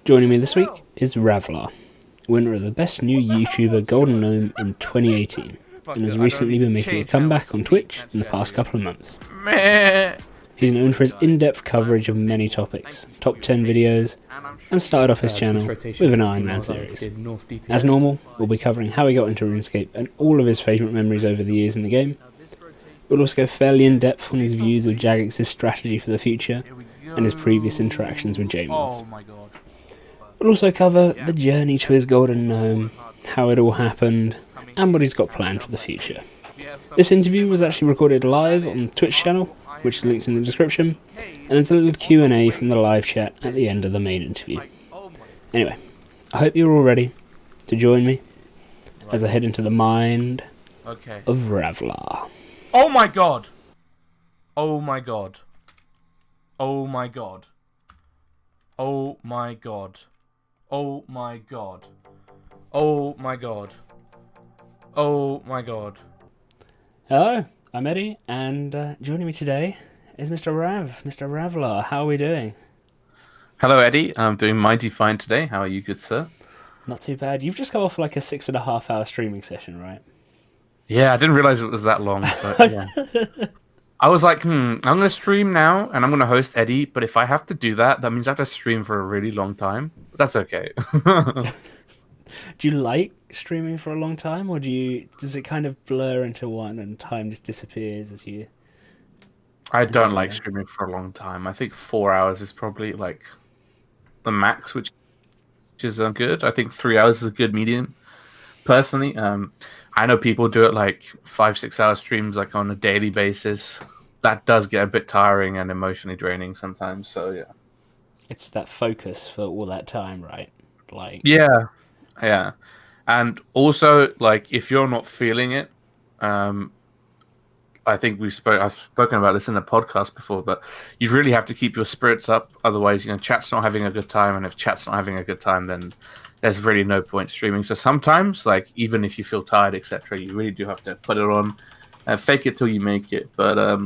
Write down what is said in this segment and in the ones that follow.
Joining me this week is Ravlar, winner of the Best New YouTuber Golden Gnome in 2018, and has recently been making a comeback on Twitch in the past couple of months. He's known for his in-depth coverage of many topics, top 10 videos, and started off his channel with an Iron Man series. As normal, we'll be covering how he got into RuneScape and all of his favourite memories over the years in the game. We'll also go fairly in-depth on his views of Jagexes' strategy for the future, and his previous interactions with J-Mods. We'll also cover the journey to his Golden Gnome, how it all happened, and what he's got planned for the future. This interview was actually recorded live on the Twitch channel, which is linked in the description, and there's a little Q&A from the live chat at the end of the main interview. Anyway, I hope you're all ready to join me as I head into the mind of Ravlar. Oh my god! Oh my god. Oh my god. Oh my god. Oh my god. Oh my god. Oh my god. Hello, I'm Eddie, and joining me today is Mr. Ravlar. How are we doing? Hello, Eddie. I'm doing mighty fine today. How are you, good sir? Not too bad. You've just come off like a 6.5 hour streaming session, right? Yeah, I didn't realize it was that long, but yeah. I was like, I'm going to stream now, and I'm going to host Eddie, but if I have to do that, that means I have to stream for a really long time. But that's okay. Do you like streaming for a long time, or does it kind of blur into one and time just disappears as you... I don't like streaming for a long time. I think 4 hours is probably like the max, which is good. I think 3 hours is a good median, personally. I know people do it like 5-6 hour streams like on a daily basis. That does get a bit tiring and emotionally draining sometimes, so yeah. It's that focus for all that time, right? Like yeah. And also, like, if you're not feeling it, I think I've spoken about this in the podcast before, but you really have to keep your spirits up. Otherwise, chat's not having a good time, and if chat's not having a good time, then there's really no point streaming. So sometimes, like, even if you feel tired, etc., you really do have to put it on, fake it till you make it. But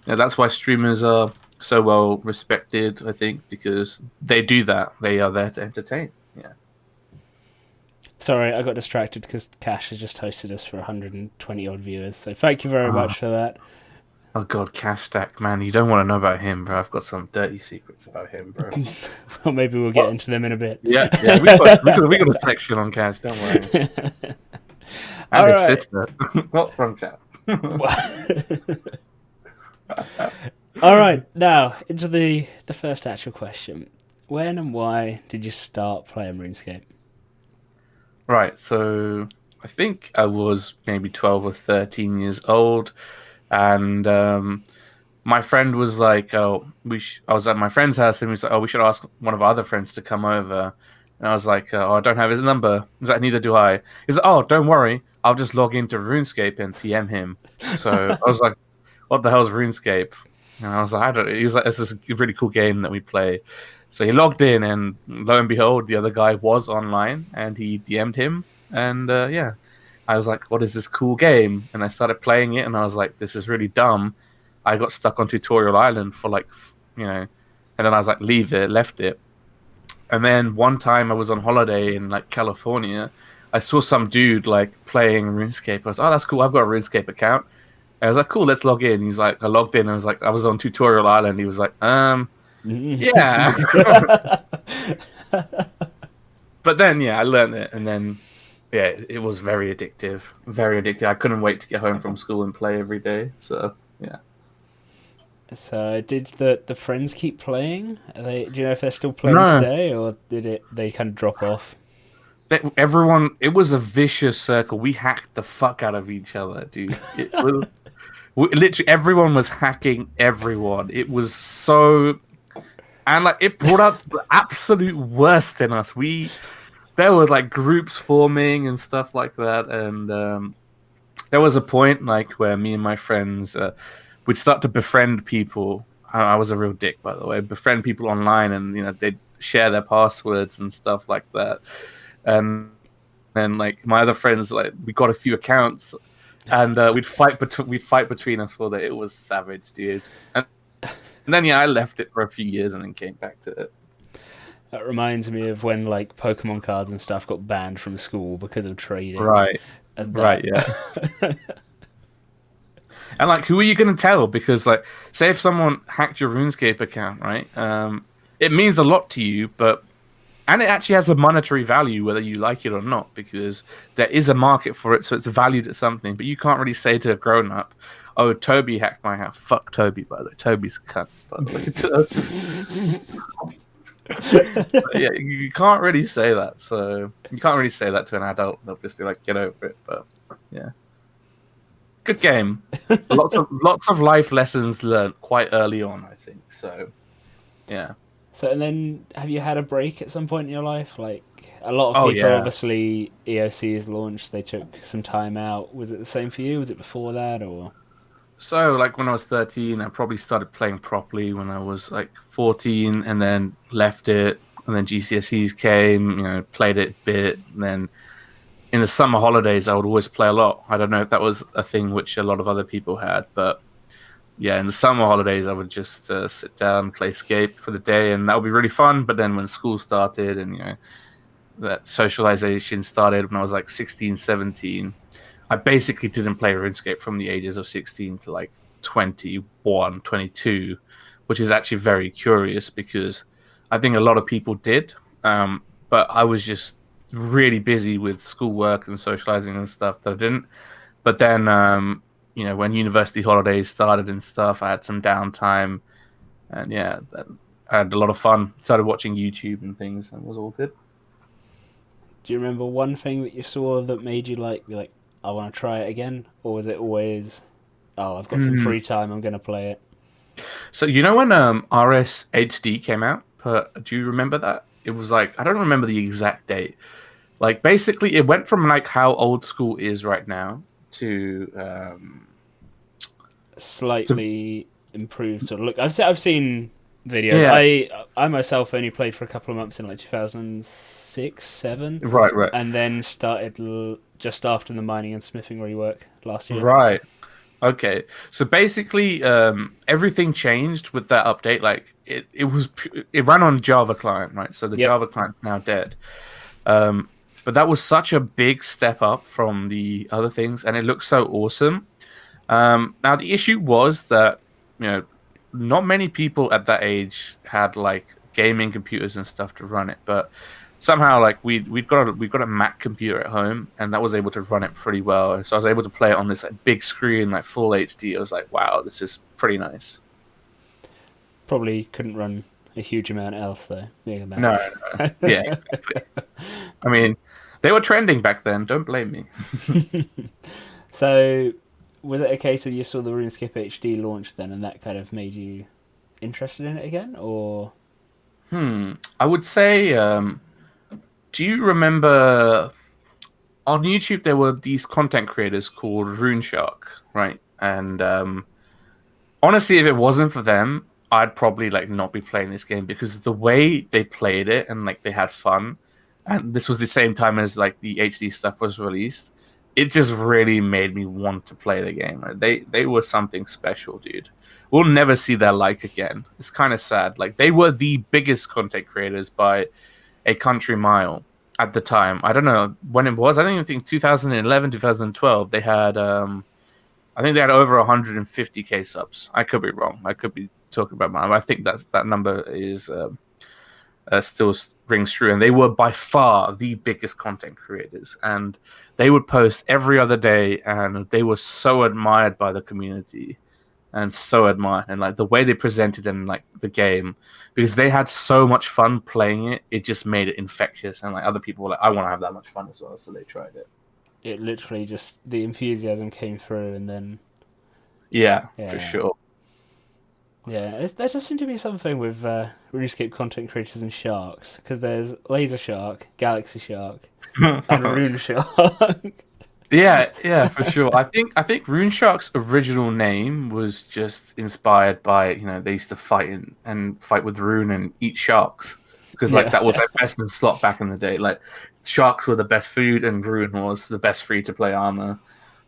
that's why streamers are so well respected, I think, because they do that. They are there to entertain. Yeah. Sorry, I got distracted because Cash has just hosted us for 120 odd viewers. So thank you very much for that. Oh god, Cash Stack, man, you don't want to know about him, bro. I've got some dirty secrets about him, bro. Well, maybe we'll get into them in a bit. Yeah, we got a section on Cash, don't worry. And his sister. What? Wrong chat. All right, now into the first actual question. When and why did you start playing RuneScape? Right, so I think I was maybe 12 or 13 years old, and my friend was like, I was at my friend's house, and he was like, we should ask one of our other friends to come over. And I was like, I don't have his number. He was like, neither do I. He was like, don't worry, I'll just log into RuneScape and PM him. So I was like, what the hell is RuneScape? And I was like, he was like, this is a really cool game that we play. So he logged in, and lo and behold, the other guy was online, and he DM'd him, and I was like, what is this cool game? And I started playing it, and I was like, this is really dumb. I got stuck on Tutorial Island for and then I was like, left it. And then one time I was on holiday in like California, I saw some dude like playing RuneScape. I was like, oh, that's cool, I've got a RuneScape account. And I was like, cool, let's log in. He's like, I logged in, and I was like, I was on Tutorial Island. He was like, yeah. But then, I learned it, and then, it was very addictive. Very addictive. I couldn't wait to get home from school and play every day. So, yeah. So, did the friends keep playing? Do you know if they're still playing today, or did they kind of drop off? Everyone, it was a vicious circle. We hacked the fuck out of each other, dude. Literally, everyone was hacking everyone. It was so... And like it brought out the absolute worst in us. There were like groups forming and stuff like that, and there was a point like where me and my friends would start to befriend people. I was a real dick, by the way. Befriend people online, and they'd share their passwords and stuff like that. And then like my other friends, like we got a few accounts, and we'd fight between us for that. It was savage, dude. And then I left it for a few years and then came back to it. That reminds me of when like Pokemon cards and stuff got banned from school because of trading, Right, and right, that. yeah. And like, who are you going to tell? Because like, say if someone hacked your RuneScape account, right? It means a lot to you, but and it actually has a monetary value whether you like it or not, because there is a market for it, so it's valued at something. But you can't really say to a grown up, "Oh, Toby hacked my account." Fuck Toby, by the way. Toby's a cunt, by the way. Yeah, you can't really say that. So you can't really say that to an adult. They'll just be like, "Get over it." But yeah. Good game. Lots of life lessons learned quite early on, I think. So, yeah. So, and then have you had a break at some point in your life? Like a lot of Oh people, yeah. obviously, EOC's launched. They took some time out. Was it the same for you? Was it before that, or? So, like when I was 13, I probably started playing properly when I was like 14, and then left it. And then GCSEs came, played it a bit. And then in the summer holidays, I would always play a lot. I don't know if that was a thing which a lot of other people had, but yeah, in the summer holidays, I would just sit down, play Scape for the day, and that would be really fun. But then when school started and, that socialization started when I was like 16, 17, I basically didn't play RuneScape from the ages of 16 to like 21, 22, which is actually very curious because I think a lot of people did. But I was just really busy with schoolwork and socializing and stuff that I didn't. But then, when university holidays started and stuff, I had some downtime, and yeah, I had a lot of fun. Started watching YouTube and things, and it was all good. Do you remember one thing that you saw that made you be like, I want to try it again, or was it always, oh, I've got some Mm. free time, I'm gonna play it? So when RS HD came out, do you remember that? It was like I don't remember the exact date. Like basically, it went from like how old school is right now to Slightly improved sort of look. I've seen videos. yeah, I myself only played for a couple of months in like 2006, seven, right, right, and then started just after the mining and smithing rework last year. right. Okay, so basically, everything changed with that update. Like it ran on Java client, right? So the Yep. Java client's now dead. But that was such a big step up from the other things, and it looks so awesome. Now the issue was that not many people at that age had like gaming computers and stuff to run it, but somehow like we got a Mac computer at home, and that was able to run it pretty well. And so I was able to play it on this like big screen, like full HD. I was like, wow, this is pretty nice. Probably couldn't run a huge amount else though, being a No, Mac. no, yeah, exactly. I mean, they were trending back then. Don't blame me. So, was it a case of you saw the RuneScape HD launch then, and that kind of made you interested in it again, or? I would say, do you remember on YouTube there were these content creators called RuneShark, right? And honestly, if it wasn't for them, I'd probably like not be playing this game because the way they played it and like they had fun, and this was the same time as like the HD stuff was released. It just really made me want to play the game. Like, they were something special, dude. We'll never see their like again. It's kind of sad. Like they were the biggest content creators by a country mile at the time. I don't know when it was. I don't even think 2011, 2012. They had I think they had over 150k subs. I could be wrong. I could be talking about my. I think that number is still rings true. And they were by far the biggest content creators, and they would post every other day, and they were so admired by the community, and so admired, and like the way they presented and like the game, because they had so much fun playing it. It just made it infectious, and like other people were like, I want to have that much fun as well, so they tried it. It literally just the enthusiasm came through, and then Yeah, for yeah, sure. yeah. There just seems to be something with RuneScape content creators and sharks, because there's Laser Shark, Galaxy Shark, and Rune Shark. Yeah, for sure. I think RuneShark's original name was just inspired by they used to fight with Rune and eat sharks because like Yeah, that was their best in slot back in the day. Like sharks were the best food and Rune was the best free to play armor.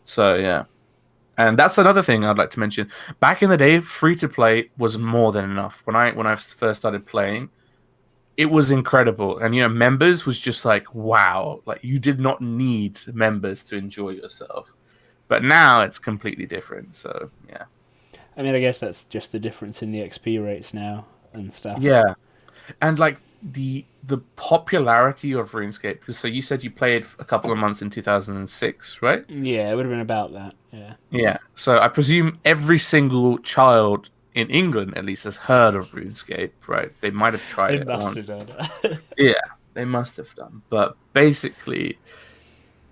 So yeah, and that's another thing I'd like to mention. Back in the day, free to play was more than enough. When I first started playing, it was incredible. And members was just like, wow, like you did not need members to enjoy yourself. But now it's completely different. So yeah. I mean, I guess that's just the difference in the XP rates now and stuff. Yeah. And like the popularity of RuneScape, because so you said you played a couple of months in 2006, right? Yeah, it would have been about that. Yeah. Yeah. So I presume every single child in England at least has heard of RuneScape, right? They might have tried They it must once. have done. Yeah, they must have done. But basically,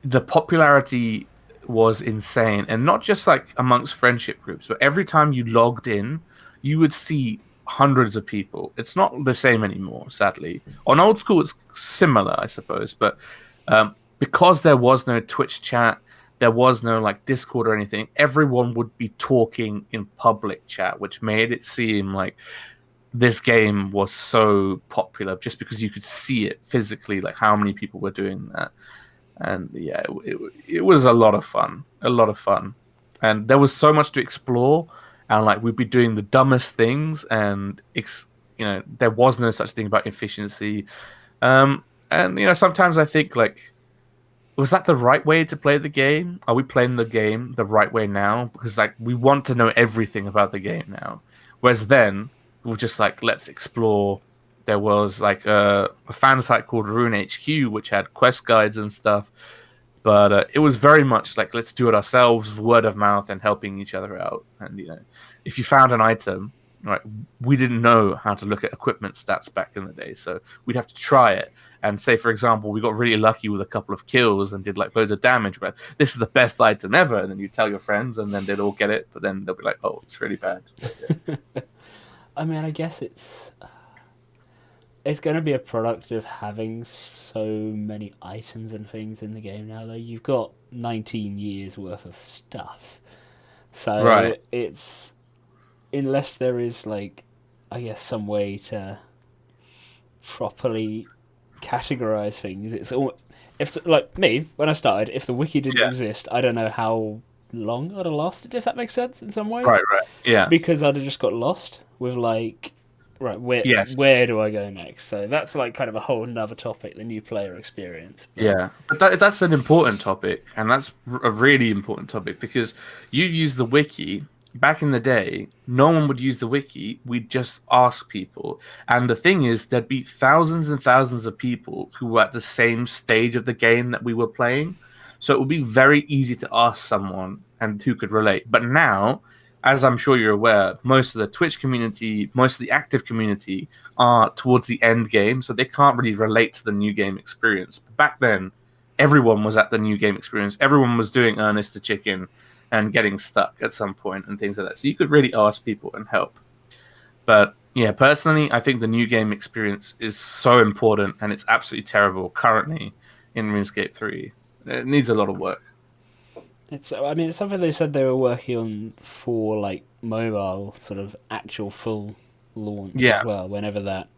the popularity was insane, and not just like amongst friendship groups, but every time you logged in, you would see hundreds of people. It's not the same anymore, sadly. On Old School, it's similar, I suppose, but because there was no Twitch chat, there was no like Discord or anything, everyone would be talking in public chat, which made it seem like this game was so popular just because you could see it physically, like how many people were doing that. And yeah, it was a lot of fun, and there was so much to explore, and like we'd be doing the dumbest things, and there was no such thing about efficiency, and sometimes I think like, was that the right way to play the game? Are we playing the game the right way now? Because like we want to know everything about the game now, whereas then we were just like, let's explore. There was like a fan site called Rune HQ, which had quest guides and stuff, but it was very much like, let's do it ourselves, word of mouth, and helping each other out. And if you found an item, right, we didn't know how to look at equipment stats back in the day, so we'd have to try it. And say, for example, we got really lucky with a couple of kills and did like loads of damage, but this is the best item ever. And then you tell your friends, and then they'd all get it, but then they'll be like, oh, it's really bad. Yeah. I mean, I guess it's going to be a product of having so many items and things in the game now, though. You've got 19 years worth of stuff. So Right. it's, unless there is, like, I guess some way to properly categorize things, it's all, if like me, when I started, if the wiki didn't Yeah. exist, I don't know how long I'd have lasted, if that makes sense in some ways. Right. Yeah. Because I'd have just got lost with like, right, Yes. where do I go next? So that's like kind of a whole another topic, the new player experience. But Yeah, but that's an important topic, and that's a really important topic, because you use the wiki. Back in the day, no one would use the wiki. We'd just ask people. And the thing is, there'd be thousands and thousands of people who were at the same stage of the game that we were playing. So it would be very easy to ask someone and who could relate. But now, as I'm sure you're aware, most of the Twitch community, most of the active community are towards the end game, so they can't really relate to the new game experience. But back then, everyone was at the new game experience. Everyone was doing Ernest the Chicken and getting stuck at some point and things like that. So you could really ask people and help. But yeah, personally, I think the new game experience is so important, and it's absolutely terrible currently in RuneScape 3. It needs a lot of work. it's something they said they were working on for like mobile sort of actual full launch as well, whenever that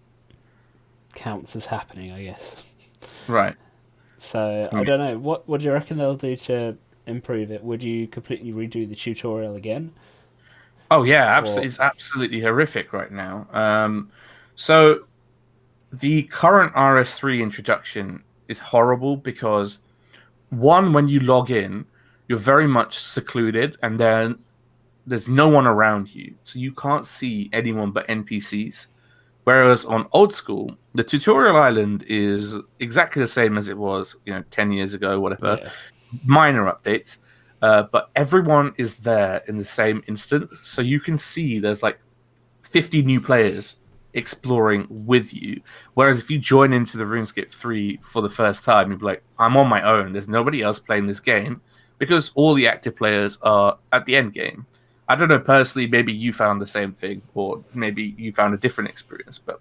counts as happening, I guess. Right. So I don't know. What do you reckon they'll do to improve it? Would you completely redo the tutorial again? Oh yeah, absolutely. It's absolutely horrific right now. So the current RS3 introduction is horrible because, one, when you log in, you're very much secluded, and then there's no one around you, so you can't see anyone but NPCs. Whereas on Old School, the tutorial island is exactly the same as it was, 10 years ago, whatever. Yeah. Minor updates, but everyone is there in the same instance, so you can see there's like 50 new players exploring with you. Whereas if you join into the RuneScape 3 for the first time, you'd be like, I'm on my own. There's nobody else playing this game, because all the active players are at the end game. I don't know, personally, maybe you found the same thing, or maybe you found a different experience, but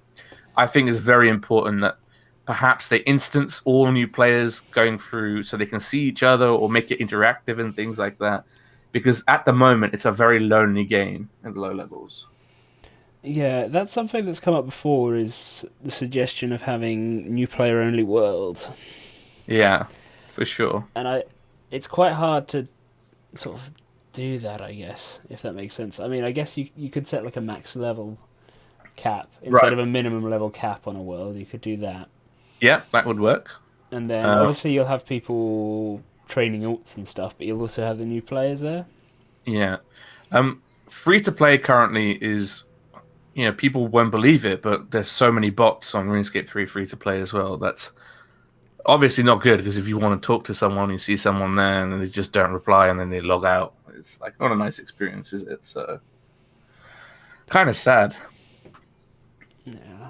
I think it's very important that perhaps they instance all new players going through so they can see each other, or make it interactive and things like that. Because at the moment, it's a very lonely game at low levels. Yeah, that's something that's come up before, is the suggestion of having new player-only worlds. Yeah, for sure. And it's quite hard to sort of do that, I guess, if that makes sense. I mean, I guess you could set like a max level cap. Instead of a minimum level cap on a world, you could do that. Yeah, that would work. And then obviously you'll have people training alts and stuff, but you'll also have the new players there. Yeah. Free to play currently is, people won't believe it, but there's so many bots on RuneScape 3 free to play as well. That's obviously not good, because if you want to talk to someone, you see someone there and they just don't reply and then they log out. It's like not a nice experience, is it? So kind of sad. Yeah.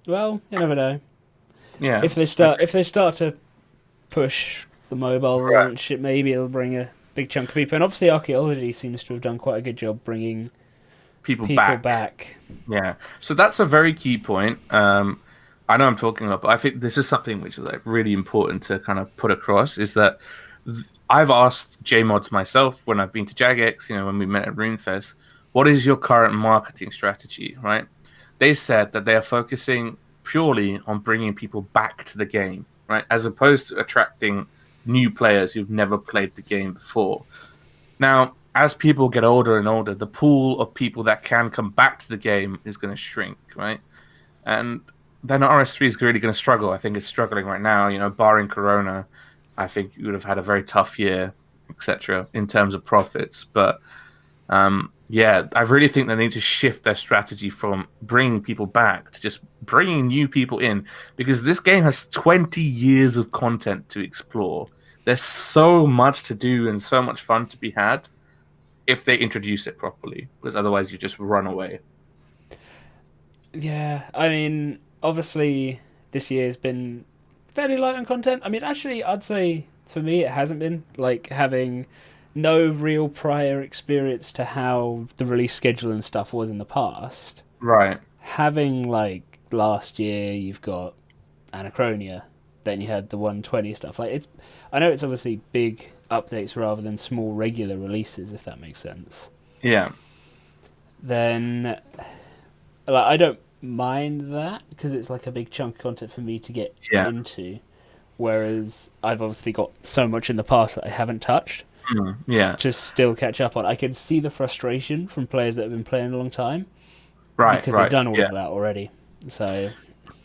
Well, you never know. Yeah. If they start to push the mobile launch, maybe it'll bring a big chunk of people. And obviously, Archaeology seems to have done quite a good job bringing people back. Yeah. So that's a very key point. I know I'm talking about, but I think this is something which is like really important to kind of put across, is that I've asked JMods myself when I've been to Jagex, when we met at Runefest, what is your current marketing strategy, right? They said that they are focusing purely on bringing people back to the game, right? As opposed to attracting new players who've never played the game before. Now, as people get older and older, the pool of people that can come back to the game is going to shrink, right? And then RS3 is really going to struggle. I think it's struggling right now. Barring Corona, I think you would have had a very tough year, etc., in terms of profits. But I really think they need to shift their strategy from bringing people back to just bringing new people in, because this game has 20 years of content to explore. There's so much to do and so much fun to be had if they introduce it properly, because otherwise you just run away. Yeah, I mean, obviously this year's been fairly light on content. I mean, actually, I'd say for me it hasn't been, like, having no real prior experience to how the release schedule and stuff was in the past. Right. Having, like, last year you've got Anachronia, then you had the 120 stuff. Like, I know it's obviously big updates rather than small regular releases, if that makes sense. Yeah. Then, like, I don't mind that, because it's like a big chunk of content for me to get into, whereas I've obviously got so much in the past that I haven't touched to still catch up on. I can see the frustration from players that have been playing a long time, because they've done all of that already. So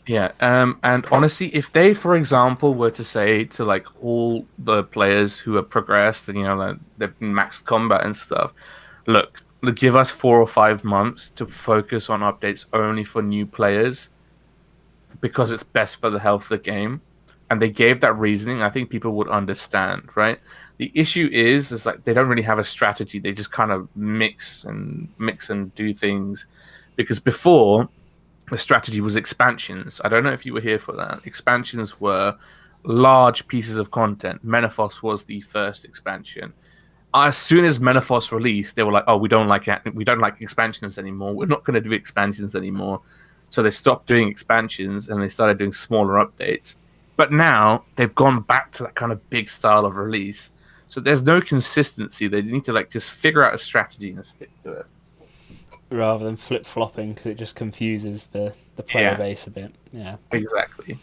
and honestly, if they, for example, were to say to like all the players who have progressed and like they've maxed combat and stuff, look, give us 4 or 5 months to focus on updates only for new players, because it's best for the health of the game, and they gave that reasoning, I think people would understand, right? The issue is like they don't really have a strategy. They just kind of mix and do things, because before the strategy was expansions. I don't know if you were here for that. Expansions were large pieces of content. Menaphos was the first expansion. As soon as Menaphos released, they were like, "Oh, we don't like expansions anymore. We're not going to do expansions anymore." So they stopped doing expansions and they started doing smaller updates. But now they've gone back to that kind of big style of release. So there's no consistency. They need to like just figure out a strategy and stick to it, rather than flip-flopping, because it just confuses the player base a bit. Yeah, exactly.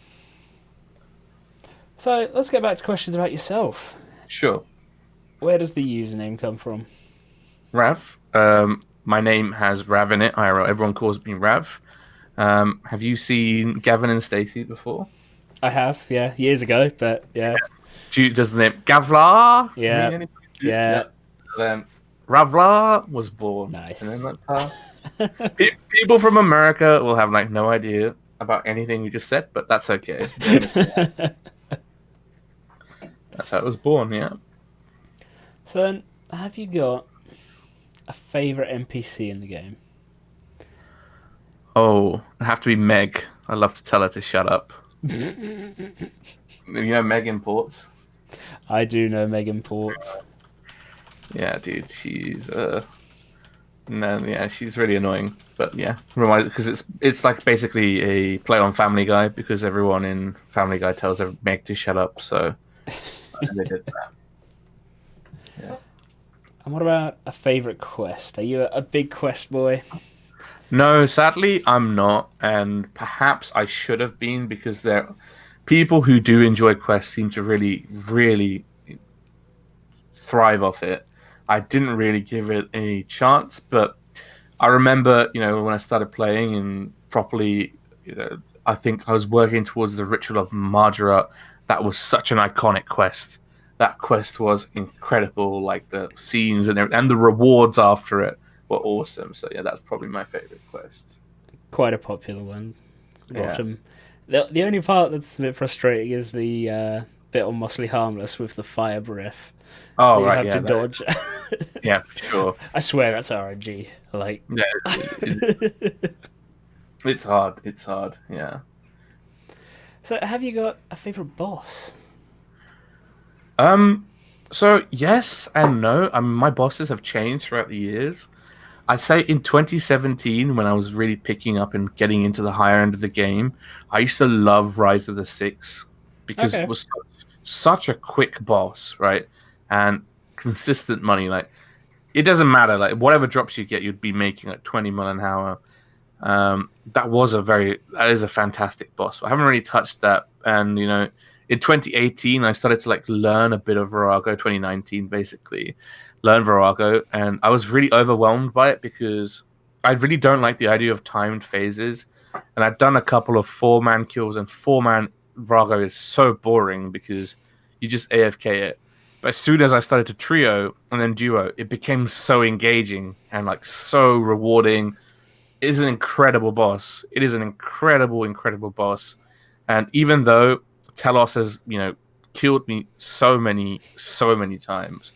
So let's get back to questions about yourself. Sure. Where does the username come from? Rav. My name has Rav in it. IRL. Everyone calls me Rav. Have you seen Gavin and Stacey before? I have, years ago, but yeah. Does the name Ravlar? Yeah. Then Ravlar was born. Nice. And then that's how people from America will have like no idea about anything we just said, but that's okay. That's how it was born, yeah. So then, have you got a favourite NPC in the game? Oh, it'd have to be Meg. I love to tell her to shut up. Meg Imports? I do know Meg Imports. Yeah, dude, she's she's really annoying. But yeah, because it's like basically a play on Family Guy, because everyone in Family Guy tells Meg to shut up, so they did that. Yeah. And what about a favourite quest? Are you a big quest boy? No, sadly, I'm not, and perhaps I should have been, because there people who do enjoy quests seem to really, really thrive off it. I didn't really give it a chance, but I remember, when I started playing and properly, I think I was working towards the Ritual of Margaret. That was such an iconic quest. That quest was incredible. Like the scenes and the rewards after it were awesome. So yeah, that's probably my favorite quest. Quite a popular one. Yeah. The only part that's a bit frustrating is the bit on Mossly Harmless with the fire breath that Oh you right, have yeah, to dodge. yeah, for sure. I swear that's RNG. Like, Yeah, it's hard. It's hard. Yeah. so have you got a favorite boss? Um. So yes and no. I mean, my bosses have changed throughout the years. I say in 2017, when I was really picking up and getting into the higher end of the game, I used to love Rise of the Six because it Okay. was such a quick boss, right? And consistent money. Like it doesn't matter. Like whatever drops you get, you'd be making like 20 mil an hour. That is a fantastic boss. I haven't really touched that, and in 2018 I started to like learn a bit of Virago. 2019 basically, learn Virago, and I was really overwhelmed by it because I really don't like the idea of timed phases, and I'd done a couple of 4-man kills, and 4-man Virago is so boring because you just AFK it. But as soon as I started to trio and then duo, it became so engaging and like so rewarding. It is an incredible boss. It is an incredible, incredible boss. And even though Telos has, killed me so many times,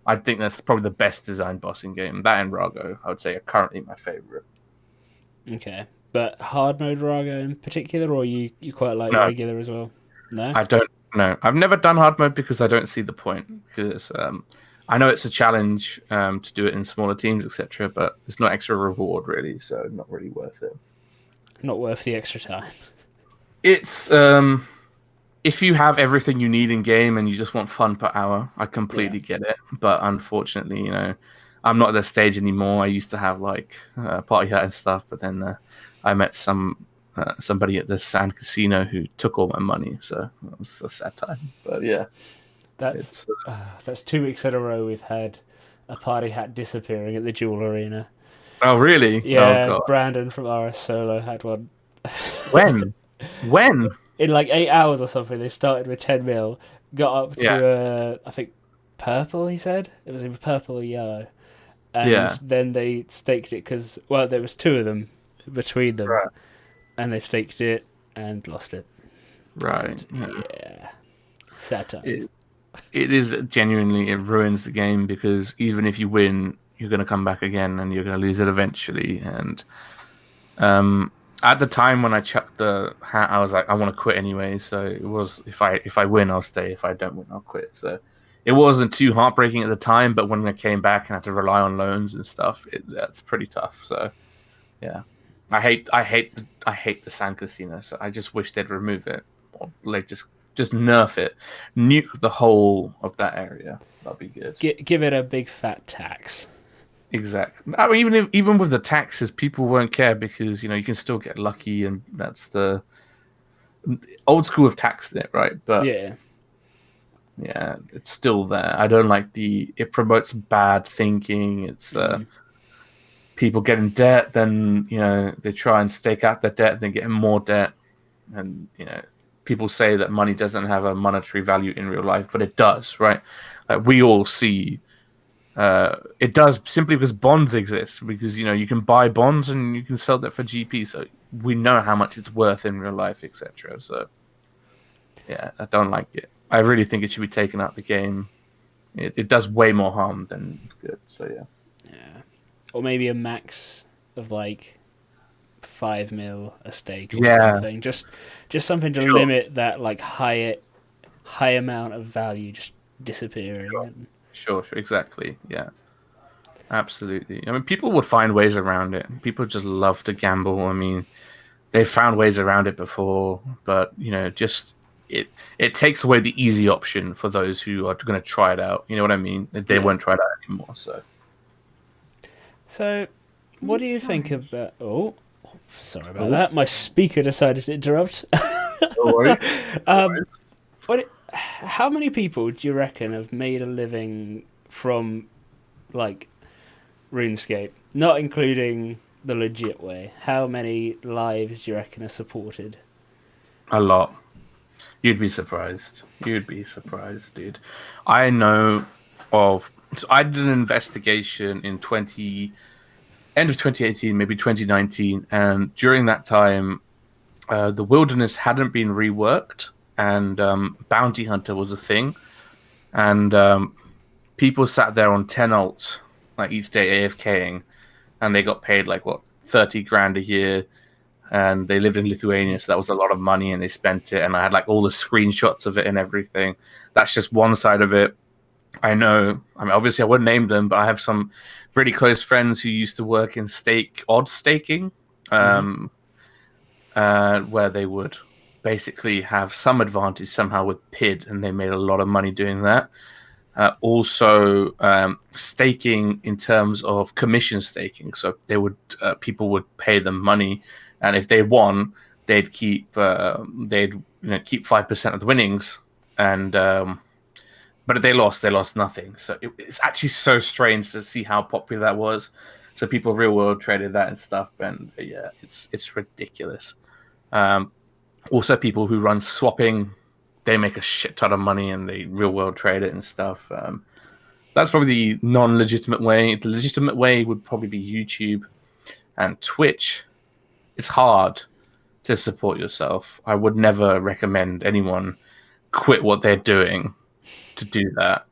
I think that's probably the best designed boss in game. That and Rago, I would say, are currently my favorite. Okay. But hard mode Rago in particular, or you quite like No, regular as well? No? I don't know. I've never done hard mode because I don't see the point. Because I know it's a challenge to do it in smaller teams, etc. But it's not extra reward really, so not really worth it. Not worth the extra time. It's if you have everything you need in game and you just want fun per hour, I completely get it. But unfortunately, I'm not at that stage anymore. I used to have like party hat and stuff, but then I met somebody at the Sand Casino who took all my money, so it was a sad time. But yeah, That's 2 weeks in a row we've had a party hat disappearing at the Jewel Arena. oh really? Oh Yeah, god, Brandon from RS Solo had one. when? When? In like 8 hours or something, they started with 10 mil, got up Yeah, to, I think, purple, he said? It was either purple or yellow. And yeah, then they staked it because, well, there was 2 of them between them. right, And they staked it and lost it. right. And, Yeah. yeah. Sad times. It is genuinely, it ruins the game because even if you win, you're going to come back again and you're going to lose it eventually. And at the time when I chucked the hat, I was like, I want to quit anyway. So it was if I win, I'll stay. If I don't win, I'll quit. So it wasn't too heartbreaking at the time, but when I came back and had to rely on loans and stuff, that's pretty tough. So yeah, I hate the Sand Casino. So I just wish they'd remove it, or like just nerf it, nuke the whole of that area. That'd be good. Give it a big fat tax. Exactly. I mean, even with the taxes, people won't care because you can still get lucky, and that's the old school have taxed it, right? But Yeah. yeah, it's still there. I don't like it promotes bad thinking. It's people get in debt, then they try and stake out their debt, and then get in more debt, and people say that money doesn't have a monetary value in real life, but it does, right? Like we all see. It does simply because bonds exist, because you can buy bonds and you can sell that for GP, so we know how much it's worth in real life, etc. So yeah, I don't like it. I really think it should be taken out of the game. It does way more harm than good. So Yeah. Or maybe a max of like 5 mil a stake or yeah, something. Just something to sure, limit that like high amount of value just disappearing. sure, exactly, yeah, absolutely. I mean, people would find ways around it. People just love to gamble. I mean, they've found ways around it before, but just it takes away the easy option for those who are going to try it out. You know what I mean? They Yeah. won't try it out anymore. So, what do you think about? Oh, sorry about Oh, that. My speaker decided to interrupt. no worries. No um, worries. how many people do you reckon have made a living from like RuneScape, not including the legit way, how many lives do you reckon are supported? A lot. You'd be surprised. You'd be surprised, dude. I know of. So I did an investigation in end of 2018, maybe 2019, and during that time, the wilderness hadn't been reworked, and bounty hunter was a thing, and people sat there on 10 alt like each day AFKing, and they got paid like what 30 grand a year, and they lived in Lithuania, so that was a lot of money, and they spent it, and I had like all the screenshots of it and everything. That's just one side of it. I know, I mean, obviously I wouldn't name them, but I have some really close friends who used to work in odd staking, where they would basically have some advantage somehow with PID, and they made a lot of money doing that. Also, staking in terms of commission staking. So they would people would pay them money, and if they won, they'd keep 5% of the winnings, and but if they lost nothing. So it's actually so strange to see how popular that was. So people real world traded that and stuff, and yeah, it's ridiculous. Also, people who run swapping, they make a shit ton of money and they real world trade it and stuff. That's probably the non-legitimate way. The legitimate way would probably be YouTube and Twitch. It's hard to support yourself. I would never recommend anyone quit what they're doing to do that.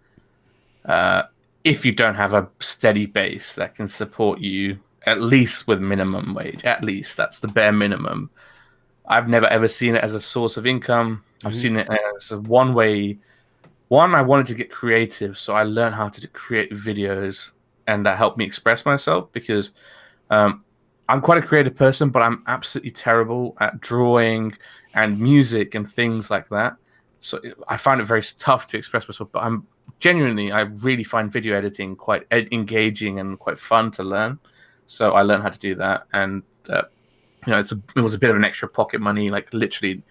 If you don't have a steady base that can support you, at least with minimum wage, at least that's the bare minimum. I've never ever seen it as a source of income. I've seen it as a one way. One, I wanted to get creative, so I learned how to create videos, and that helped me express myself because I'm quite a creative person, but I'm absolutely terrible at drawing and music and things like that. So I find it very tough to express myself, but I really find video editing quite engaging and quite fun to learn. So I learned how to do that, and it was a bit of an extra pocket money, like literally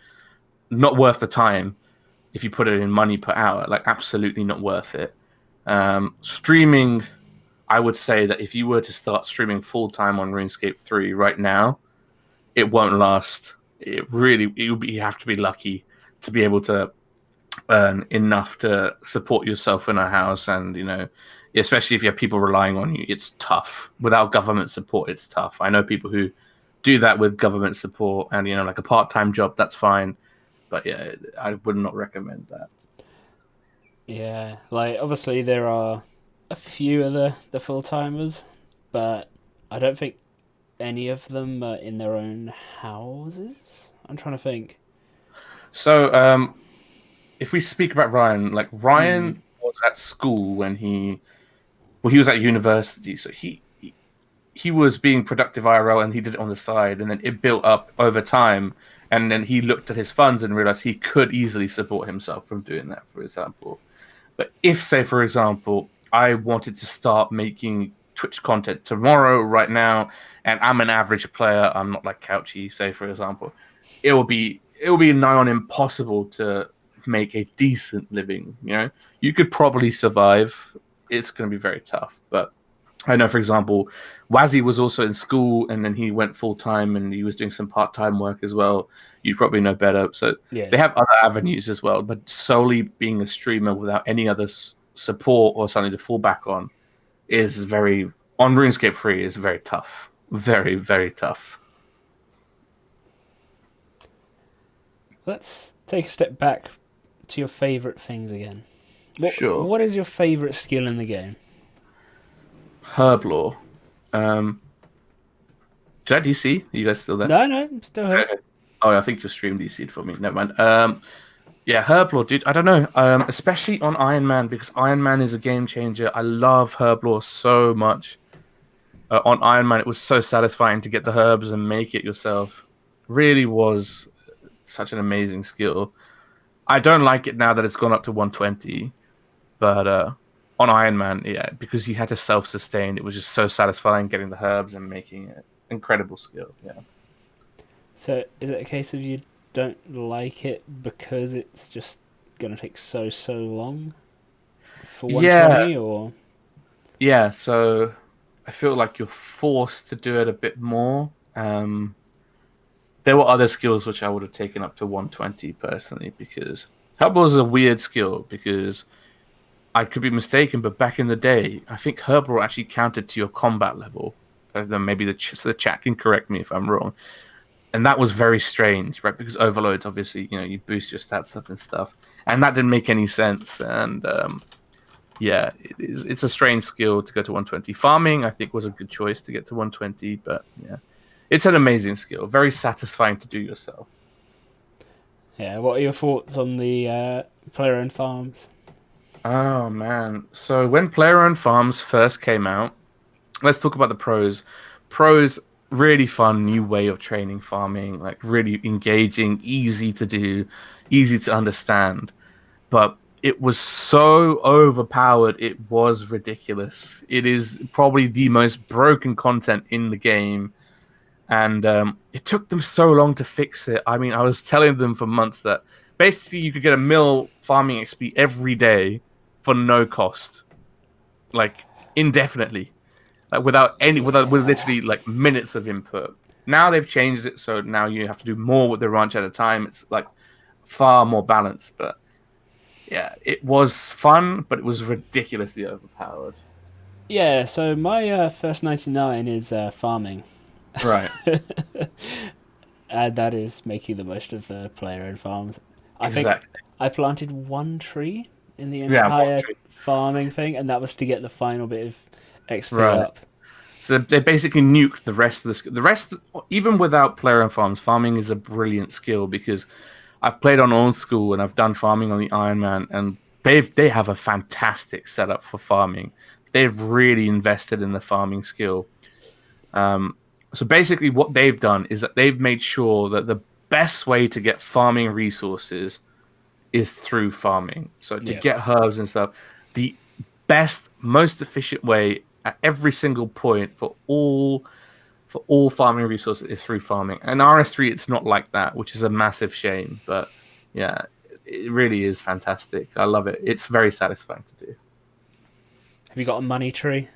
not worth the time if you put it in money per hour, like absolutely not worth it. Streaming, I would say that if you were to start streaming full time on RuneScape 3 right now, it won't last. You have to be lucky to be able to earn enough to support yourself in a house, and especially if you have people relying on you, it's tough. Without government support, it's tough. I know people who do that with government support, and like a part-time job, that's fine. But yeah, I would not recommend that. Yeah, like obviously there are a few of the full-timers, but I don't think any of them are in their own houses. I'm trying to think. So, if we speak about Ryan, like Ryan was at school when he was at university, so he was being productive IRL, and he did it on the side, and then it built up over time, and then he looked at his funds and realized he could easily support himself from doing that, for example. But if, say, for example, I wanted to start making Twitch content tomorrow, right now, and I'm an average player, I'm not like Couchy, say, for example, it will be nigh on impossible to make a decent living. You could probably survive. It's going to be very tough, but I know, for example, Wazzy was also in school, and then he went full time, and he was doing some part time work as well. You probably know better. So Yeah. They have other avenues as well, but solely being a streamer without any other support or something to fall back on on RuneScape 3 is very tough. Very, very tough. Let's take a step back to your favorite things again. Sure. What is your favorite skill in the game? Herblore. Did I DC? Are you guys still there? No, I'm still here. Okay. Oh, I think your stream DC'd for me. Never mind. Yeah, Herblore, dude. I don't know. Especially on Iron Man, because Iron Man is a game changer. I love Herblore so much. On Iron Man, it was so satisfying to get the herbs and make it yourself. Really was such an amazing skill. I don't like it now that it's gone up to 120, but on Iron Man, yeah, because he had to self-sustain, it was just so satisfying getting the herbs and making it. Incredible skill, yeah. So is it a case of you don't like it because it's just going to take so long for 120, or? Yeah, so I feel like you're forced to do it a bit more. There were other skills which I would have taken up to 120 personally, because Herbal is a weird skill, because I could be mistaken, but back in the day, I think Herbal actually counted to your combat level. Then maybe the chat can correct me if I'm wrong. And that was very strange, right? Because overloads, obviously, you boost your stats up and stuff, and that didn't make any sense. And yeah, it's a strange skill to go to 120. Farming, I think, was a good choice to get to 120, but yeah, it's an amazing skill, very satisfying to do yourself. Yeah, what are your thoughts on the player-owned farms? Oh man, so when player-owned farms first came out, let's talk about the pros. Pros, really fun new way of training farming, like really engaging, easy to do, easy to understand. But it was so overpowered, it was ridiculous. It is probably the most broken content in the game. And it took them so long to fix it. I mean, I was telling them for months that basically you could get a mill farming XP every day for no cost, like indefinitely. Like with literally like minutes of input. Now they've changed it, so now you have to do more with the ranch at a time. It's like far more balanced, but yeah, it was fun, but it was ridiculously overpowered. Yeah, so my first 99 is farming. Right. And that is making the most of the player-owned farms. I Exactly. think I planted one tree in the Yeah, entire farming thing, and that was to get the final bit of XP right. up. So they basically nuked the rest of the rest. Even without player-owned farms, farming is a brilliant skill, because I've played on Old School and I've done farming on the Iron Man, and they have a fantastic setup for farming. They've really invested in the farming skill. So basically, what they've done is that they've made sure that the best way to get farming resources is through farming. So to get herbs and stuff, the best, most efficient way at every single point for all farming resources is through farming. And RS3, it's not like that, which is a massive shame. But yeah, it really is fantastic. I love it. It's very satisfying to do. Have you got a money tree?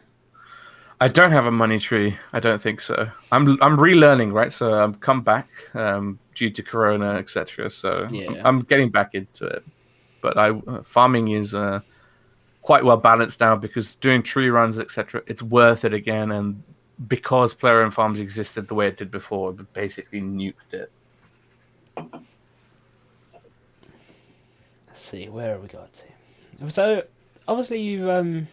I don't have a money tree. I don't think so. I'm relearning, right? So I've come back due to Corona, etc. So Yeah. I'm getting back into it. But farming is quite well balanced now, because doing tree runs, etc., it's worth it again. And because player-owned farms existed the way it did before, it basically nuked it. Let's see, where have we got to? So, obviously you've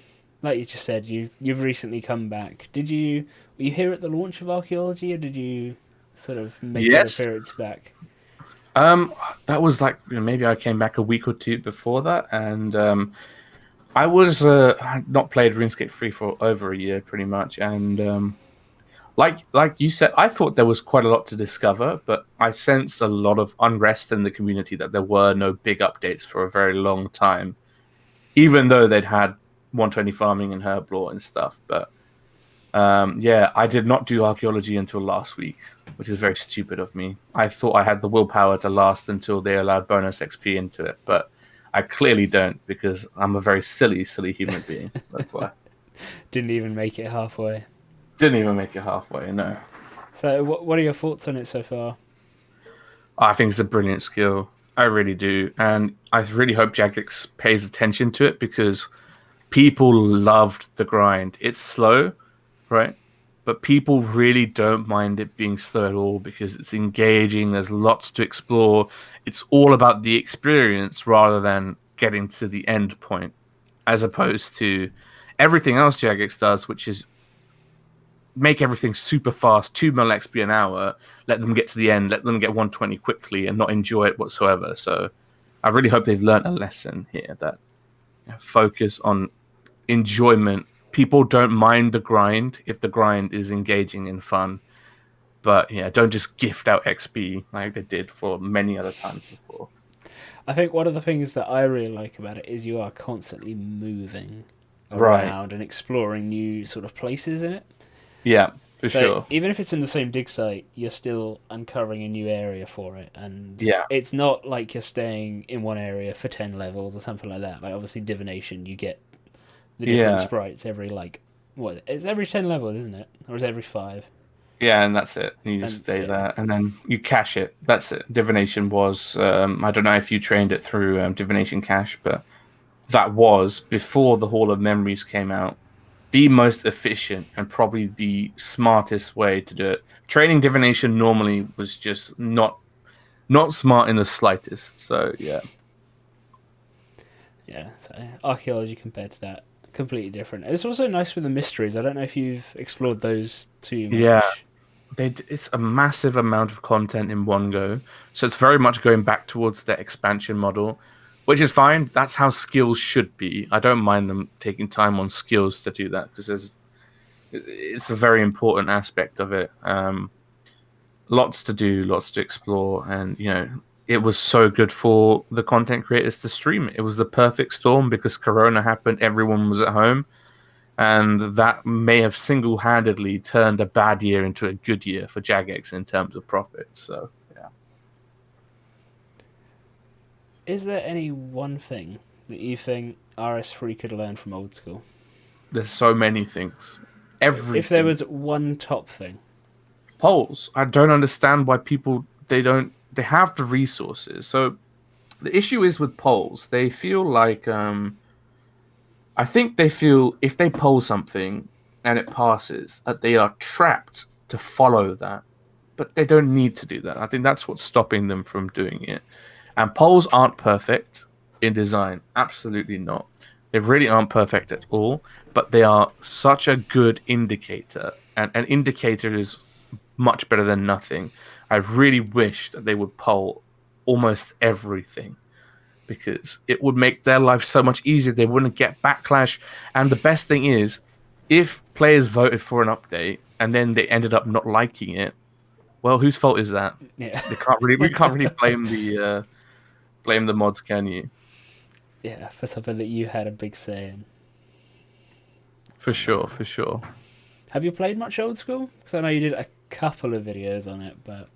like you just said, you've recently come back. Were you here at the launch of Archaeology, or did you sort of make your appearance back? That was like, maybe I came back a week or two before that, and I was not played RuneScape 3 for over a year, pretty much, and like you said, I thought there was quite a lot to discover, but I sensed a lot of unrest in the community, that there were no big updates for a very long time, even though they'd had 120 farming and herblore and stuff. But yeah, I did not do Archaeology until last week, which is very stupid of me. I thought I had the willpower to last until they allowed bonus XP into it, but I clearly don't, because I'm a very silly human being. That's why. Didn't even make it halfway. Didn't even make it halfway, no. So what are your thoughts on it so far? I think it's a brilliant skill. I really do. And I really hope Jagex pays attention to it, because people loved the grind. It's slow, right? But people really don't mind it being slow at all, because it's engaging. There's lots to explore. It's all about the experience rather than getting to the end point, as opposed to everything else Jagex does, which is make everything super fast, 2 mil XP an hour, let them get to the end, let them get 120 quickly and not enjoy it whatsoever. So I really hope they've learned a lesson here, that focus on enjoyment. People don't mind the grind if the grind is engaging and fun. But yeah, don't just gift out XP like they did for many other times before. I think one of the things that I really like about it is you are constantly moving around and exploring new sort of places in it. Yeah, for sure. Even if it's in the same dig site, you're still uncovering a new area for it, and yeah, it's not like you're staying in one area for 10 levels or something like that. Like obviously divination, you get the different sprites every like what? It's every 10 levels, isn't it? Or is it every 5? Yeah, and that's it. You just And stay yeah, there, and then you cache it. That's it. Divination was. I don't know if you trained it through Divination Cache, but that was before the Hall of Memories came out. The most efficient and probably the smartest way to do it. Training divination normally was just not smart in the slightest. So yeah, yeah. So archaeology compared to that, completely different. It's also nice with the mysteries. I don't know if you've explored those too yeah. much. It's a massive amount of content in one go, so it's very much going back towards the expansion model, which is fine. That's how skills should be. I don't mind them taking time on skills to do that because it's a very important aspect of it. Lots to do, lots to explore, and it was so good for the content creators to stream it. It was the perfect storm because Corona happened, everyone was at home, and that may have single-handedly turned a bad year into a good year for Jagex in terms of profits. So yeah, Is there any one thing that you think RS3 could learn from Old School? there's so many things, If there everything. was one top thing. Polls. I don't understand why people they have the resources. So the issue is with polls, they feel like I think they feel if they poll something and it passes, that they are trapped to follow that. But they don't need to do that. I think that's what's stopping them from doing it. And polls aren't perfect in design. Absolutely not. They really aren't perfect at all, but they are such a good indicator. And an indicator is much better than nothing. I really wish that they would poll almost everything because it would make their life so much easier. They wouldn't get backlash. And the best thing is, if players voted for an update and then they ended up not liking it, well, whose fault is that? Yeah. We can't really blame the mods, can you? Yeah, for something that you had a big say in. For sure, for sure. Have you played much Old School? Because I know you did a couple of videos on it, but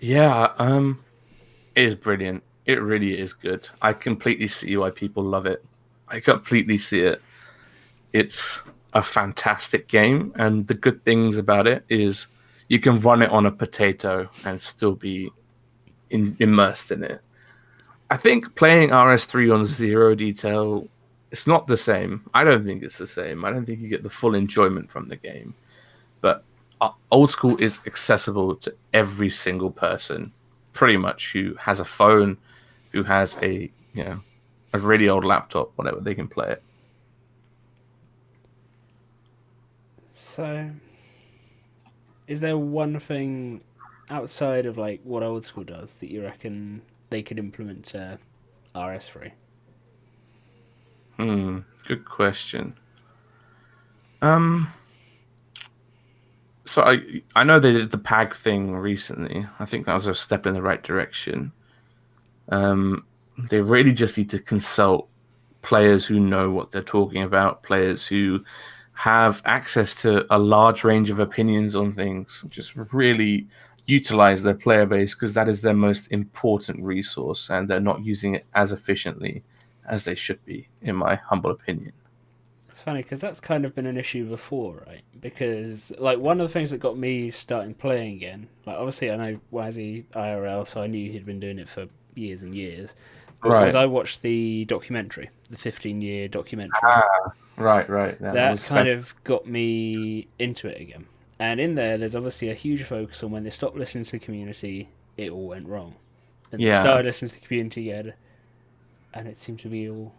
Yeah, it is brilliant. It really is good. I completely see why people love it. I completely see it. It's a fantastic game, and the good things about it is you can run it on a potato and still be immersed in it. I think playing RS3 on zero detail, it's not the same. I don't think it's the same. I don't think you get the full enjoyment from the game. But Old School is accessible to every single person, pretty much, who has a phone, who has a really old laptop, whatever. They can play it. so is there one thing outside of like what Old School does that you reckon they could implement to RS3? Good question. Um, so I know they did the PAG thing recently. I think that was a step in the right direction. They really just need to consult players who know what they're talking about, players who have access to a large range of opinions on things. Just really utilize their player base because that is their most important resource, and they're not using it as efficiently as they should be, in my humble opinion. It's funny because that's kind of been an issue before, right? Because like one of the things that got me starting playing again, like obviously I know Wazzy IRL, so I knew he'd been doing it for years and years. But was Right. I watched the documentary, the 15-year documentary. Ah, right. That That was kind of got me into it again. And in there's obviously a huge focus on when they stopped listening to the community, it all went wrong. Then they yeah. started listening to the community again, and it seemed to be all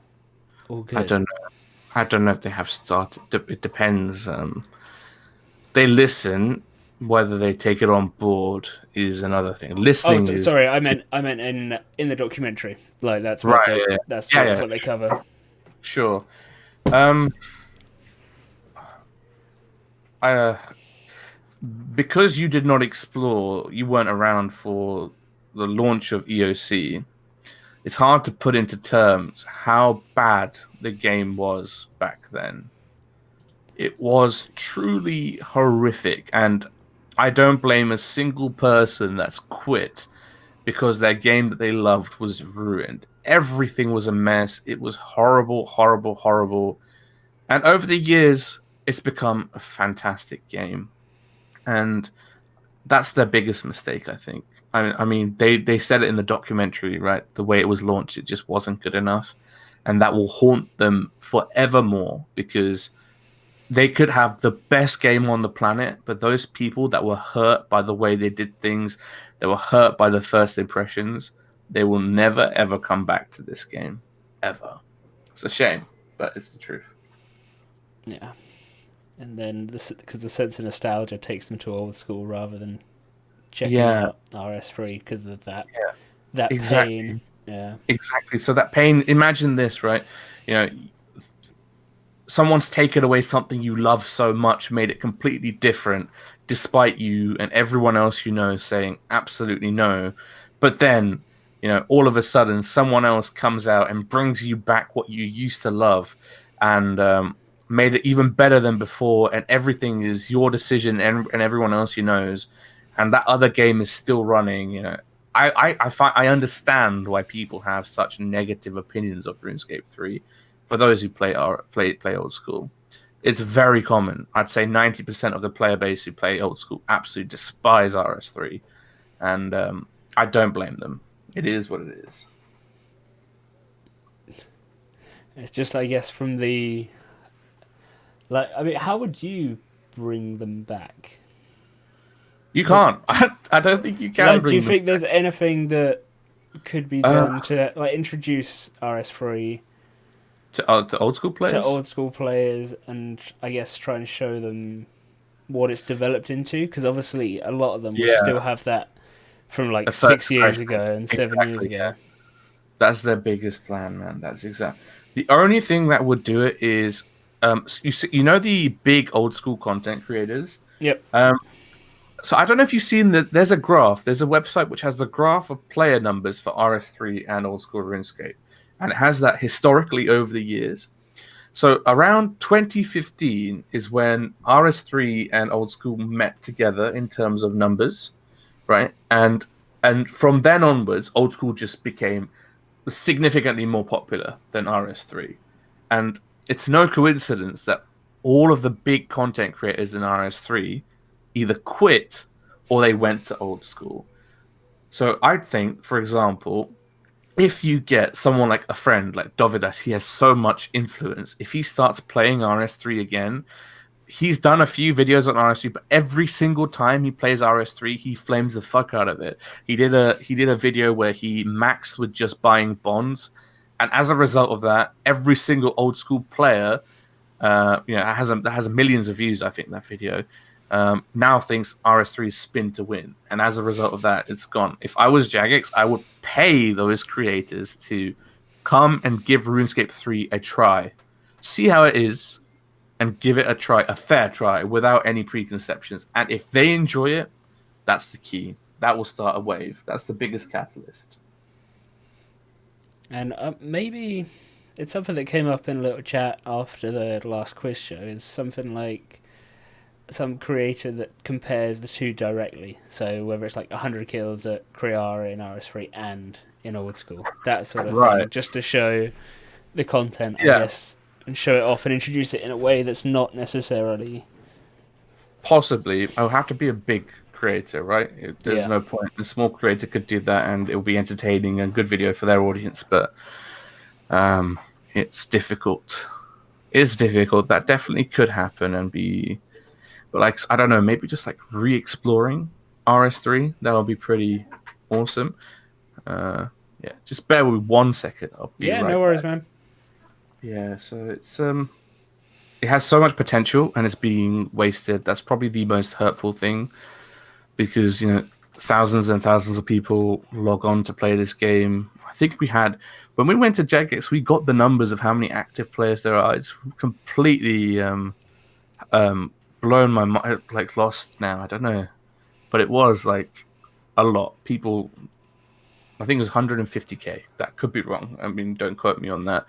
I good. don't know. I don't know if they have started. It depends. They listen. Whether they take it on board is another thing. Oh, Listening is sorry, I meant in the documentary. Like that's what right. that's Yeah, sort of yeah, what they cover. sure. Um, I, because you did not explore, you weren't around for the launch of EOC. It's hard to put into terms how bad the game was back then. It was truly horrific, and I don't blame a single person that's quit because their game that they loved was ruined. Everything was a mess. It was horrible, horrible, horrible. And over the years, it's become a fantastic game, and that's their biggest mistake, I think. I mean, they said it in the documentary, right? The way it was launched, it just wasn't good enough, and that will haunt them forevermore because they could have the best game on the planet, but those people that were hurt by the way they did things, that were hurt by the first impressions, they will never ever come back to this game, ever. It's a shame, but it's the truth. Yeah. And then, because the sense of nostalgia takes them to old school rather than checking out RS3 because of that Exactly. pain. Yeah. Exactly. So that pain, imagine this, right? You know, someone's taken away something you love so much, made it completely different, despite you and everyone else you know saying absolutely no. But then, all of a sudden, someone else comes out and brings you back what you used to love, and made it even better than before. And everything is your decision, and everyone else you knows, and that other game is still running. I understand why people have such negative opinions of RuneScape 3. For those who play old school, it's very common. I'd say 90% of the player base who play old school absolutely despise RS3, and I don't blame them. It is what it is. It's just, I guess, from the I mean, how would you bring them back? You can't. I don't think you can. Do you think there's anything that could be done to introduce RS3 to old school players? To old school players, and I guess try and show them what it's developed into, because obviously a lot of them will still have that from 6 years ago and 7 years ago. Yeah. That's their biggest plan, man. That's exactly. The only thing that would do it is, the big old school content creators. Yep. So I don't know if you've seen that. There's a graph. There's a website which has the graph of player numbers for RS3 and Old School RuneScape, and it has that historically over the years. So around 2015 is when RS3 and Old School met together in terms of numbers, right? And from then onwards, Old School just became significantly more popular than RS3, and it's no coincidence that all of the big content creators in RS3 either quit or they went to Old School. So I'd think, for example, if you get someone like a friend like Dovidas, he has so much influence. If he starts playing RS3 again, he's done a few videos on RS3, but every single time he plays RS3, he flames the fuck out of it. He did a video where he maxed with just buying bonds, and as a result of that, every single Old School player, has millions of views. I think that video. Now thinks RS3 is spin to win, and as a result of that, it's gone. If I was Jagex, I would pay those creators to come and give RuneScape 3 a try, see how it is, and give it a fair try, without any preconceptions. And if they enjoy it, that's the key. That will start a wave. That's the biggest catalyst. And maybe it's something that came up in a little chat after the last quiz show. Is something like some creator that compares the two directly. So whether it's 100 kills at Kriara in RS3 and in Old School, that sort of thing, just to show the content, I guess, and show it off and introduce it in a way that's not necessarily. Possibly, I'll have to be a big creator, right? There's no point. A small creator could do that, and it'll be entertaining and good video for their audience. But it's difficult. It's difficult. That definitely could happen and be. But I don't know, maybe just re-exploring RS3, that would be pretty awesome. Just bear with me 1 second. No worries, man. Yeah, so it's it has so much potential and it's being wasted. That's probably the most hurtful thing, because thousands and thousands of people log on to play this game. I think when we went to Jagex, we got the numbers of how many active players there are. It's completely blown my mind, lost now. I don't know, but it was a lot. People, I think it was 150k. That could be wrong. I mean, don't quote me on that.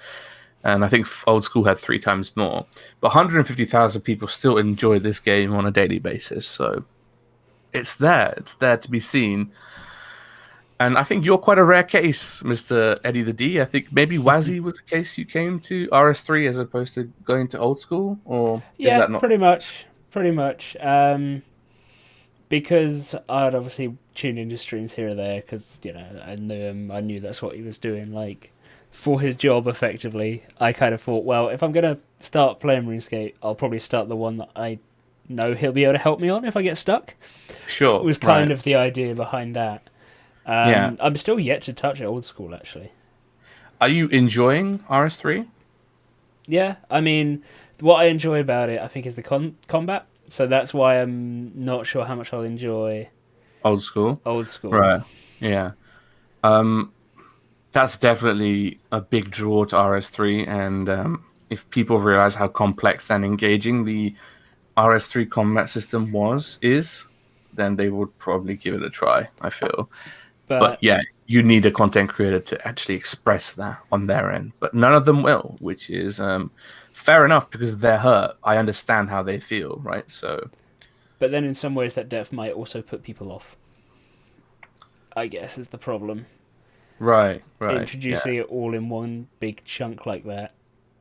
And I think Old School had 3 times more. But 150,000 people still enjoy this game on a daily basis. So it's there. It's there to be seen. And I think you're quite a rare case, Mr. Eddie the D. I think maybe Wazzy was the case you came to RS3 as opposed to going to old school, or is Yeah, that not? pretty much. Pretty much. Because I'd obviously tune into streams here or there because, I knew him. I knew that's what he was doing, like, for his job, effectively. I kind of thought, well, if I'm going to start playing RuneScape, I'll probably start the one that I know he'll be able to help me on if I get stuck. Sure, Was kind right. of the idea behind that. Yeah. I'm still yet to touch Old School, actually. Are you enjoying RS3? Yeah, I mean, what I enjoy about it, I think, is the combat. So that's why I'm not sure how much I'll enjoy Old school? Old School. Right. Yeah. Um, that's definitely a big draw to RS3, and if people realize how complex and engaging the RS3 combat system is, then they would probably give it a try, I feel. But But yeah, you need a content creator to actually express that on their end. But none of them will, which is fair enough because they're hurt. I understand how they feel, right? So, but then in some ways that depth might also put people off. I guess is the problem. right, yeah, Introducing it all in one big chunk like that.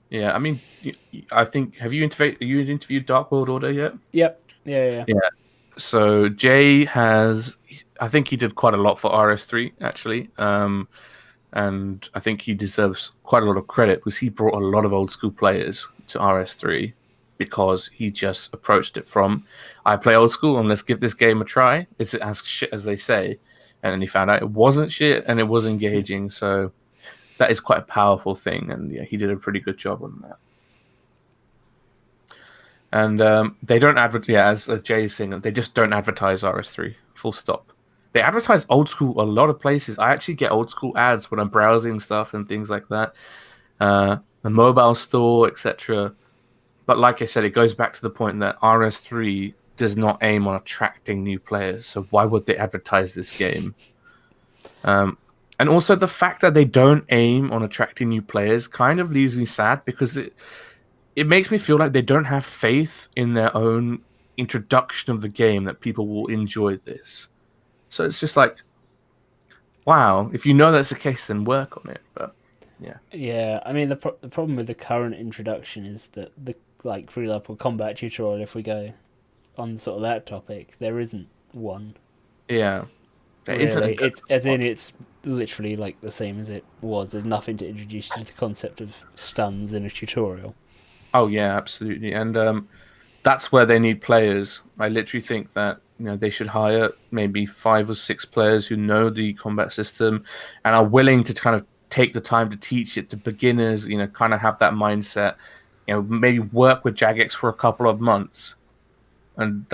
yeah. I mean, I think you interviewed Dark World Order yet? Yep. Yeah. Yeah. So Jay has, I think he did quite a lot for RS3 actually. And I think he deserves quite a lot of credit because he brought a lot of old school players to RS3 because he just approached it from, I play old school and let's give this game a try. It's as shit as they say. And then he found out it wasn't shit and it was engaging. So that is quite a powerful thing. And yeah, he did a pretty good job on that. And they don't advertise, yeah, as Jay is saying, they just don't advertise RS3, full stop. They advertise old school a lot of places. I actually get old school ads when I'm browsing stuff and things like that, the mobile store, etc. But like I said, it goes back to the point that RS3 does not aim on attracting new players. So why would they advertise this game? And also the fact that they don't aim on attracting new players kind of leaves me sad because it makes me feel like they don't have faith in their own introduction of the game that people will enjoy this. So it's just like, wow, if you know that's the case, then work on it. But yeah. Yeah. I mean, the problem with the current introduction is that for example, combat tutorial. If we go on sort of that topic, there isn't one. Yeah. There isn't a Really, good it's literally like the same as it was. There's nothing to introduce you to the concept of stuns in a tutorial. Oh yeah, absolutely. And that's where they need players. I literally think that they should hire maybe 5 or 6 players who know the combat system and are willing to kind of take the time to teach it to beginners. Kind of have that mindset. Maybe work with Jagex for a couple of months, and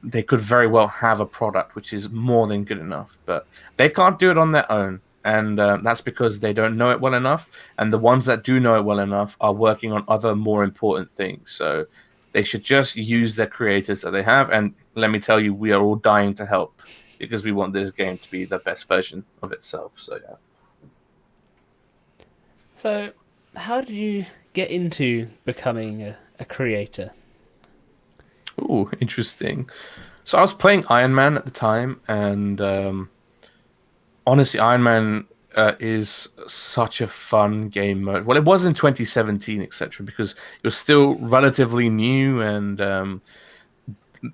they could very well have a product which is more than good enough. But they can't do it on their own. And that's because they don't know it well enough. And the ones that do know it well enough are working on other more important things. So they should just use their creators that they have. And let me tell you, we are all dying to help because we want this game to be the best version of itself. So, yeah. So, how did you get into becoming a creator? Ooh, interesting. So I was playing Iron Man at the time. And honestly, Iron Man is such a fun game mode. Well, it was in 2017, etc., because it was still relatively new and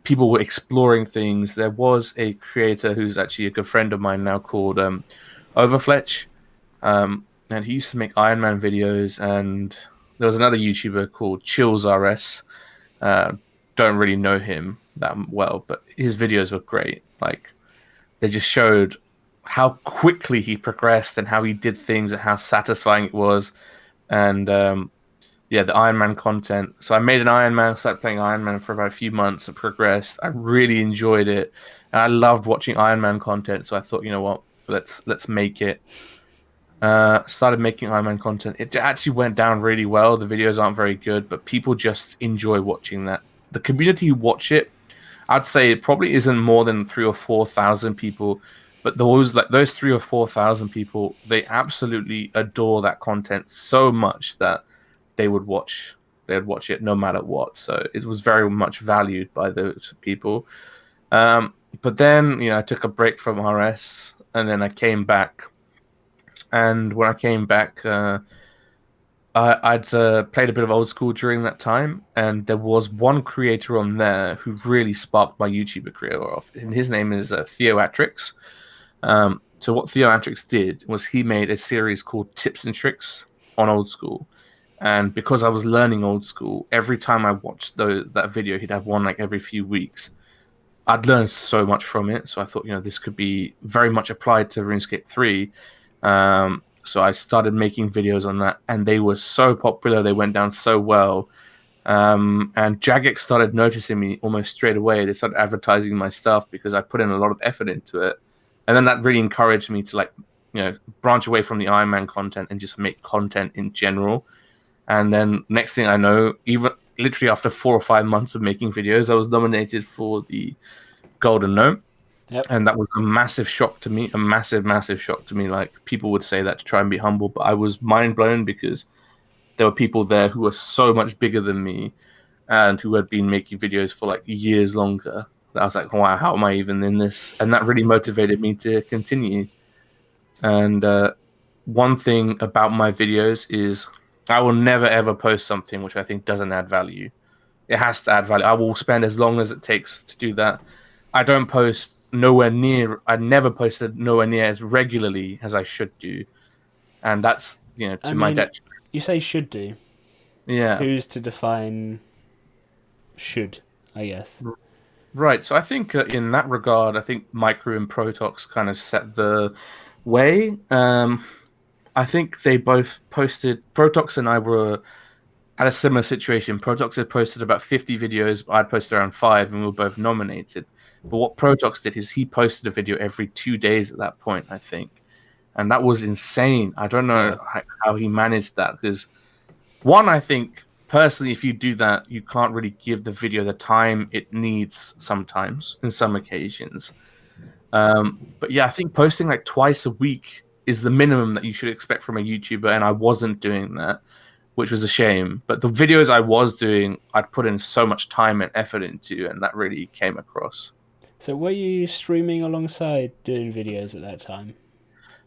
people were exploring things. There was a creator who's actually a good friend of mine now called Overfletch, and he used to make Iron Man videos. And there was another YouTuber called Chills RS. Don't really know him that well, but his videos were great. Like they just showed how quickly he progressed and how he did things and how satisfying it was. And yeah, the Iron Man content. So I made an Iron Man, started playing Iron Man for about a few months and progressed. I really enjoyed it. And I loved watching Iron Man content. So I thought, you know what, let's make it. Started making Iron Man content. It actually went down really well. The videos aren't very good, but people just enjoy watching that. The community who watch it, I'd say it probably isn't more than 3 or 4 thousand people, but those 3 or 4 thousand people, they absolutely adore that content so much that they would watch it no matter what. So it was very much valued by those people. But then I took a break from RS and then I came back. And when I came back, I'd played a bit of Old School during that time, and there was one creator on there who really sparked my YouTuber career off, and his name is Theoatrix. So what Theoatrix did was he made a series called Tips and Tricks on Old School, and because I was learning Old School, every time I watched that video, he'd have one like every few weeks. I'd learned so much from it, so I thought, this could be very much applied to RuneScape 3. So I started making videos on that, and they were so popular. They went down so well. And Jagex started noticing me almost straight away. They started advertising my stuff because I put in a lot of effort into it. And then that really encouraged me to branch away from the Iron Man content and just make content in general. And then next thing I know, even literally after 4 or 5 months of making videos, I was nominated for the Golden Gnome. Yep. And that was a massive shock to me, massive shock to me. Like, people would say that to try and be humble, but I was mind blown because there were people there who were so much bigger than me and who had been making videos for like years longer. I was like, wow, how am I even in this? And that really motivated me to continue. And one thing about my videos is I will never, ever post something which I think doesn't add value. It has to add value. I will spend as long as it takes to do that. I don't post nowhere near. I never posted nowhere near as regularly as I should do, and that's to my detriment. You say should do. Yeah. Who's to define should? I guess. Right. So I think in that regard, I think Micro and Protox kind of set the way. I think they both posted. Protox and I were at a similar situation. Protox had posted about 50 videos, but I'd posted around 5, and we were both nominated. But what Protox did is he posted a video every 2 days at that point, I think. And that was insane. I don't know how he managed that. Because, one, I think, personally, if you do that, you can't really give the video the time it needs sometimes, in some occasions. But yeah, I think posting like twice a week is the minimum that you should expect from a YouTuber, and I wasn't doing that, which was a shame. But the videos I was doing, I'd put in so much time and effort into, and that really came across. So were you streaming alongside doing videos at that time?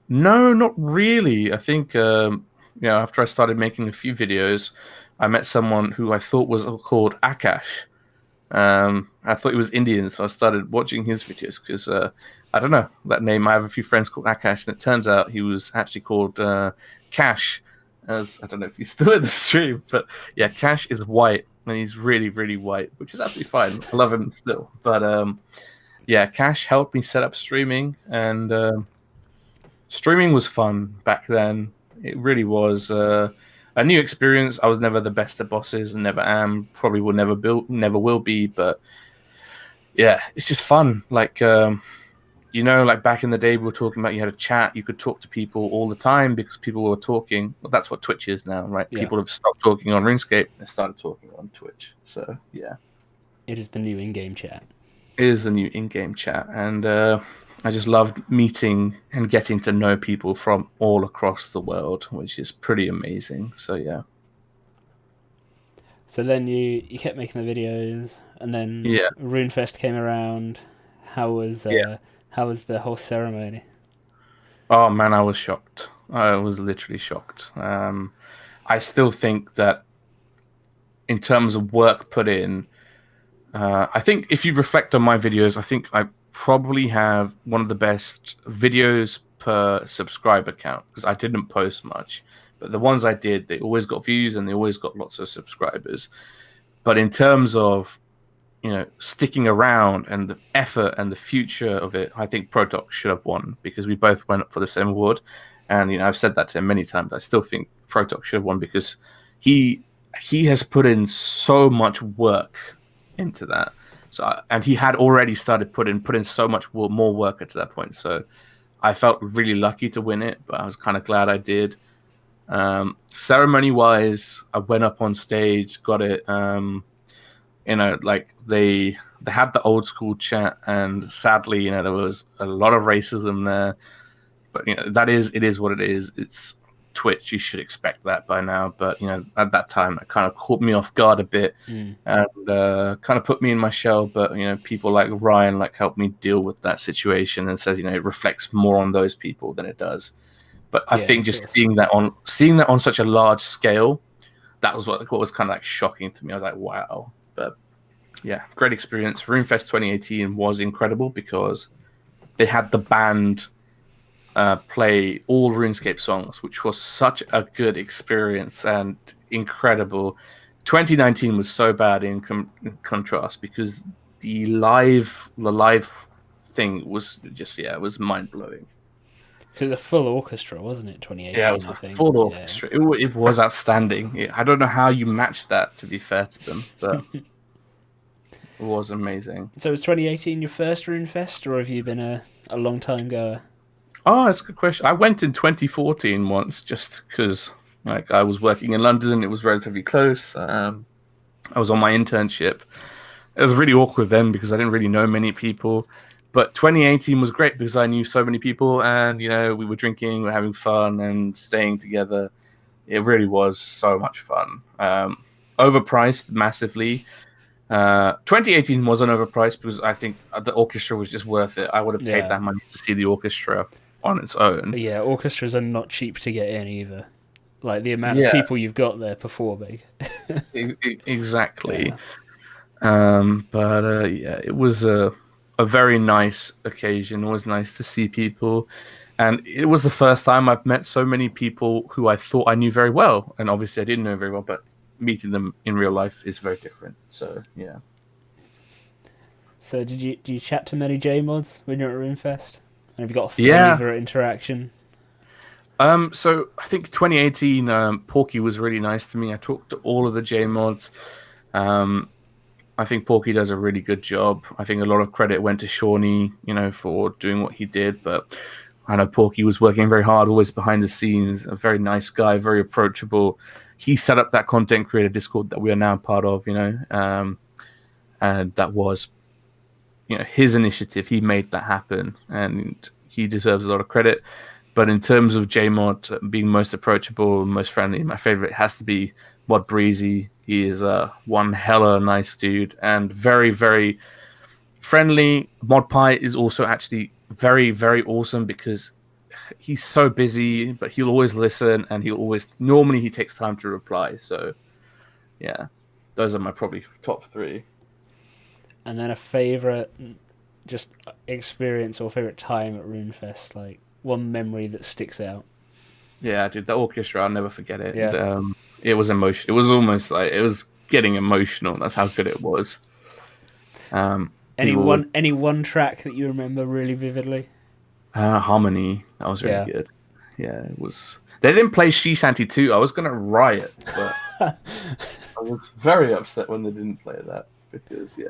No, not really. I think, after I started making a few videos, I met someone who I thought was called Akash. I thought he was Indian, so I started watching his videos because, I don't know, that name. I have a few friends called Akash, and it turns out he was actually called Cash. As I don't know if he's still in the stream, but yeah, Cash is white, and he's really, really white, which is absolutely fine. I love him still. But yeah, Cash helped me set up streaming, and streaming was fun back then. It really was a new experience. I was never the best at bosses, and never am. Probably will never will be. But yeah, it's just fun. Like like back in the day, we were talking about you had a chat. You could talk to people all the time because people were talking. Well, that's what Twitch is now, right? Yeah. People have stopped talking on RuneScape and started talking on Twitch. So yeah, it is the new in-game chat. It is the new in-game chat, and I just loved meeting and getting to know people from all across the world, which is pretty amazing. So yeah. So then you kept making the videos, and then Runefest came around. How was the whole ceremony? Oh man, I was shocked. I was literally shocked. I still think that in terms of work put in, I think if you reflect on my videos, I think I probably have one of the best videos per subscriber count because I didn't post much. But the ones I did, they always got views and they always got lots of subscribers. But in terms of sticking around and the effort and the future of it, I think Protox should have won because we both went up for the same award. And I've said that to him many times. I still think Protox should have won because he has put in so much work into that. So and he had already started put in so much more work to that point. So I felt really lucky to win it, but I was kind of glad I did. Ceremony wise, I went up on stage, got it. Like they had the old school chat, and sadly, there was a lot of racism there. But it is what it is. Twitch, you should expect that by now. But at that time, it kind of caught me off guard a bit, and kind of put me in my shell. But people like Ryan helped me deal with that situation, and says it reflects more on those people than it does. But I think just seeing that on such a large scale, that was what was kind of shocking to me. I was like, wow. But yeah, great experience. Runefest 2018 was incredible because they had the band play all RuneScape songs, which was such a good experience and incredible. 2019 was so bad in contrast because the live thing was just it was mind blowing. It was a full orchestra, wasn't it? 2018. Yeah, it was full orchestra. It was outstanding. I don't know how you matched that. To be fair to them, but it was amazing. So was 2018 your first Runefest, or have you been a long time goer? Oh, that's a good question. I went in 2014 once, just because I was working in London. It was relatively close. I was on my internship. It was really awkward then because I didn't really know many people. But 2018 was great because I knew so many people, and we were drinking, we were having fun, and staying together. It really was so much fun. Overpriced massively. 2018 wasn't overpriced because I think the orchestra was just worth it. I would have paid that money to see the orchestra on its own. But yeah, orchestras are not cheap to get in either. Like the amount of people you've got there performing. Exactly. But it was a very nice occasion. It was nice to see people, and it was the first time I've met so many people who I thought I knew very well, and obviously I didn't know very well, but meeting them in real life is very different. So yeah. So do you chat to many JMods when you're at Runefest? And have you got a favourite interaction? So I think 2018 Porky was really nice to me. I talked to all of the JMods. I think Porky does a really good job. I think a lot of credit went to Shawnee, for doing what he did. But I know Porky was working very hard, always behind the scenes. A very nice guy, very approachable. He set up that content creator Discord that we are now part of, and that was, his initiative. He made that happen, and he deserves a lot of credit. But in terms of JMod being most approachable, most friendly, my favorite has to be Mod Breezy. He is one hella nice dude and very, very friendly. Mod Pie is also actually very, very awesome because he's so busy, but he'll always listen, and normally he takes time to reply. So yeah, those are my probably top three. And then a favorite just experience or favorite time at Runefest, like one memory that sticks out. Yeah, dude, the orchestra, I'll never forget it. Yeah. It was emotional. It was almost like it was getting emotional. That's how good it was. Any one track that you remember really vividly? Harmony. That was really good. Yeah, it was. They didn't play She Shanty 2. I was gonna riot, but I was very upset when they didn't play that because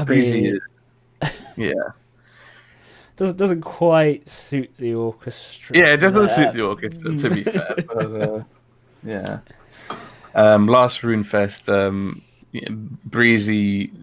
Breezy. Yeah. Doesn't quite suit the orchestra. Yeah, it doesn't suit the orchestra, to be fair. But, last Runefest,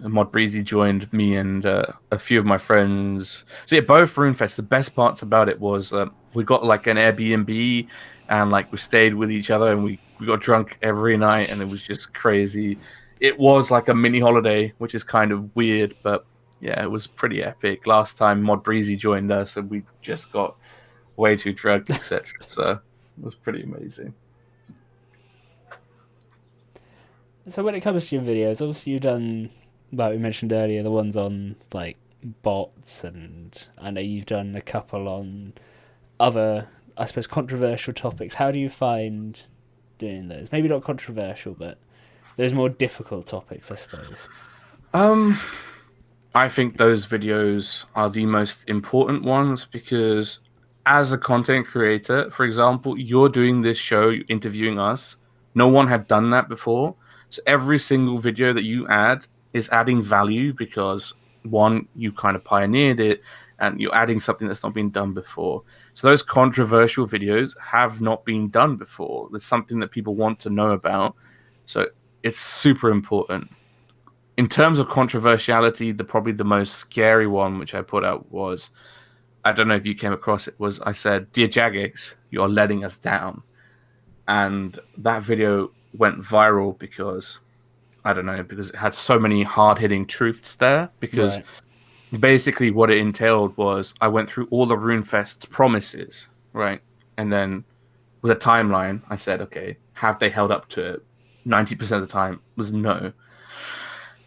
Mod Breezy joined me and a few of my friends. So yeah, both Runefest. The best parts about it was we got like an Airbnb, and we stayed with each other, and we got drunk every night, and it was just crazy. It was like a mini holiday, which is kind of weird, but yeah, it was pretty epic. Last time Mod Breezy joined us, and we just got way too drugged, etc. So it was pretty amazing. So when it comes to your videos, obviously you've done, like we mentioned earlier, the ones on bots, and I know you've done a couple on other, I suppose, controversial topics. How do you find doing those? Maybe not controversial, but those more difficult topics, I suppose. I think those videos are the most important ones because as a content creator, for example, you're doing this show, you're interviewing us. No one had done that before. So every single video that you add is adding value because, one, you kind of pioneered it, and you're adding something that's not been done before. So those controversial videos have not been done before. There's something that people want to know about. So it's super important. In terms of controversiality, probably the most scary one which I put out was, I don't know if you came across it, was I said, "Dear Jagexes, you are letting us down." and that video went viral because I don't know, because it had so many hard hitting truths there. Because Right. basically, what it entailed was I went through all the Runefest's promises, right, and then with a timeline, I said, okay, have they held up to it? 90% of the time was no.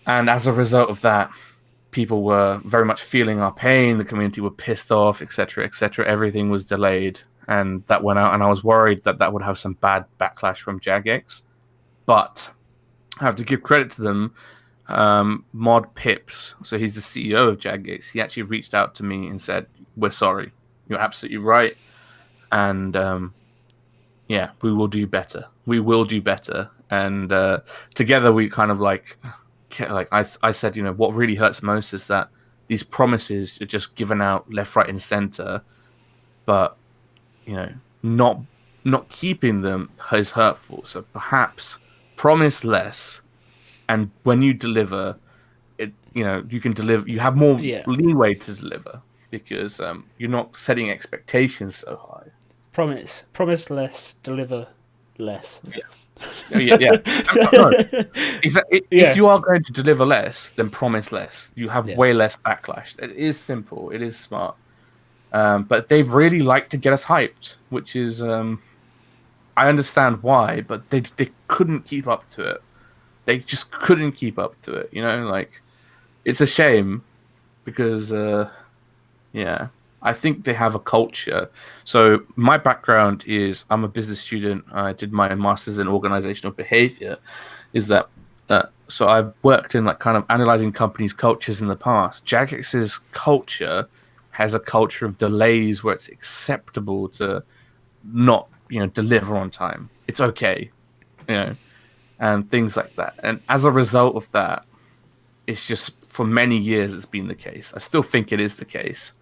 And as a result of that, people were very much feeling our pain. The community were pissed off, etc., etc. Everything was delayed, and that went out. And I was worried that that would have some bad backlash from Jagex. But I have to give credit to them. Mod Pips, so he's the CEO of Jagex. He actually reached out to me and said, "We're sorry. You're absolutely right, and yeah, we will do better. We will do better." And together, we kind of like I said, you know, what really hurts most is that these promises are just given out left, right, and center, but you know, not keeping them is hurtful. So perhaps promise less, and when you deliver, it you know you can deliver. You have more Yeah. leeway to deliver because you're not setting expectations so high. Promise less, deliver less. Yeah. No, exactly. Yeah. If you are going to deliver less, then promise less. You have Yeah. way less backlash. It is simple. It is smart. But they've really liked to get us hyped, which is I understand why, but they couldn't keep up to it. They just couldn't keep up to it. You know, like it's a shame because yeah, I think they have a culture. So my background is I'm a business student. I did my master's in organizational behavior. Is that so? I've worked in like kind of analyzing companies' cultures in the past. Jagex's culture has a culture of delays where it's acceptable to not deliver on time. It's okay, you know, and things like that. And as a result of that, it's just for many years it's been the case. I still think it is the case.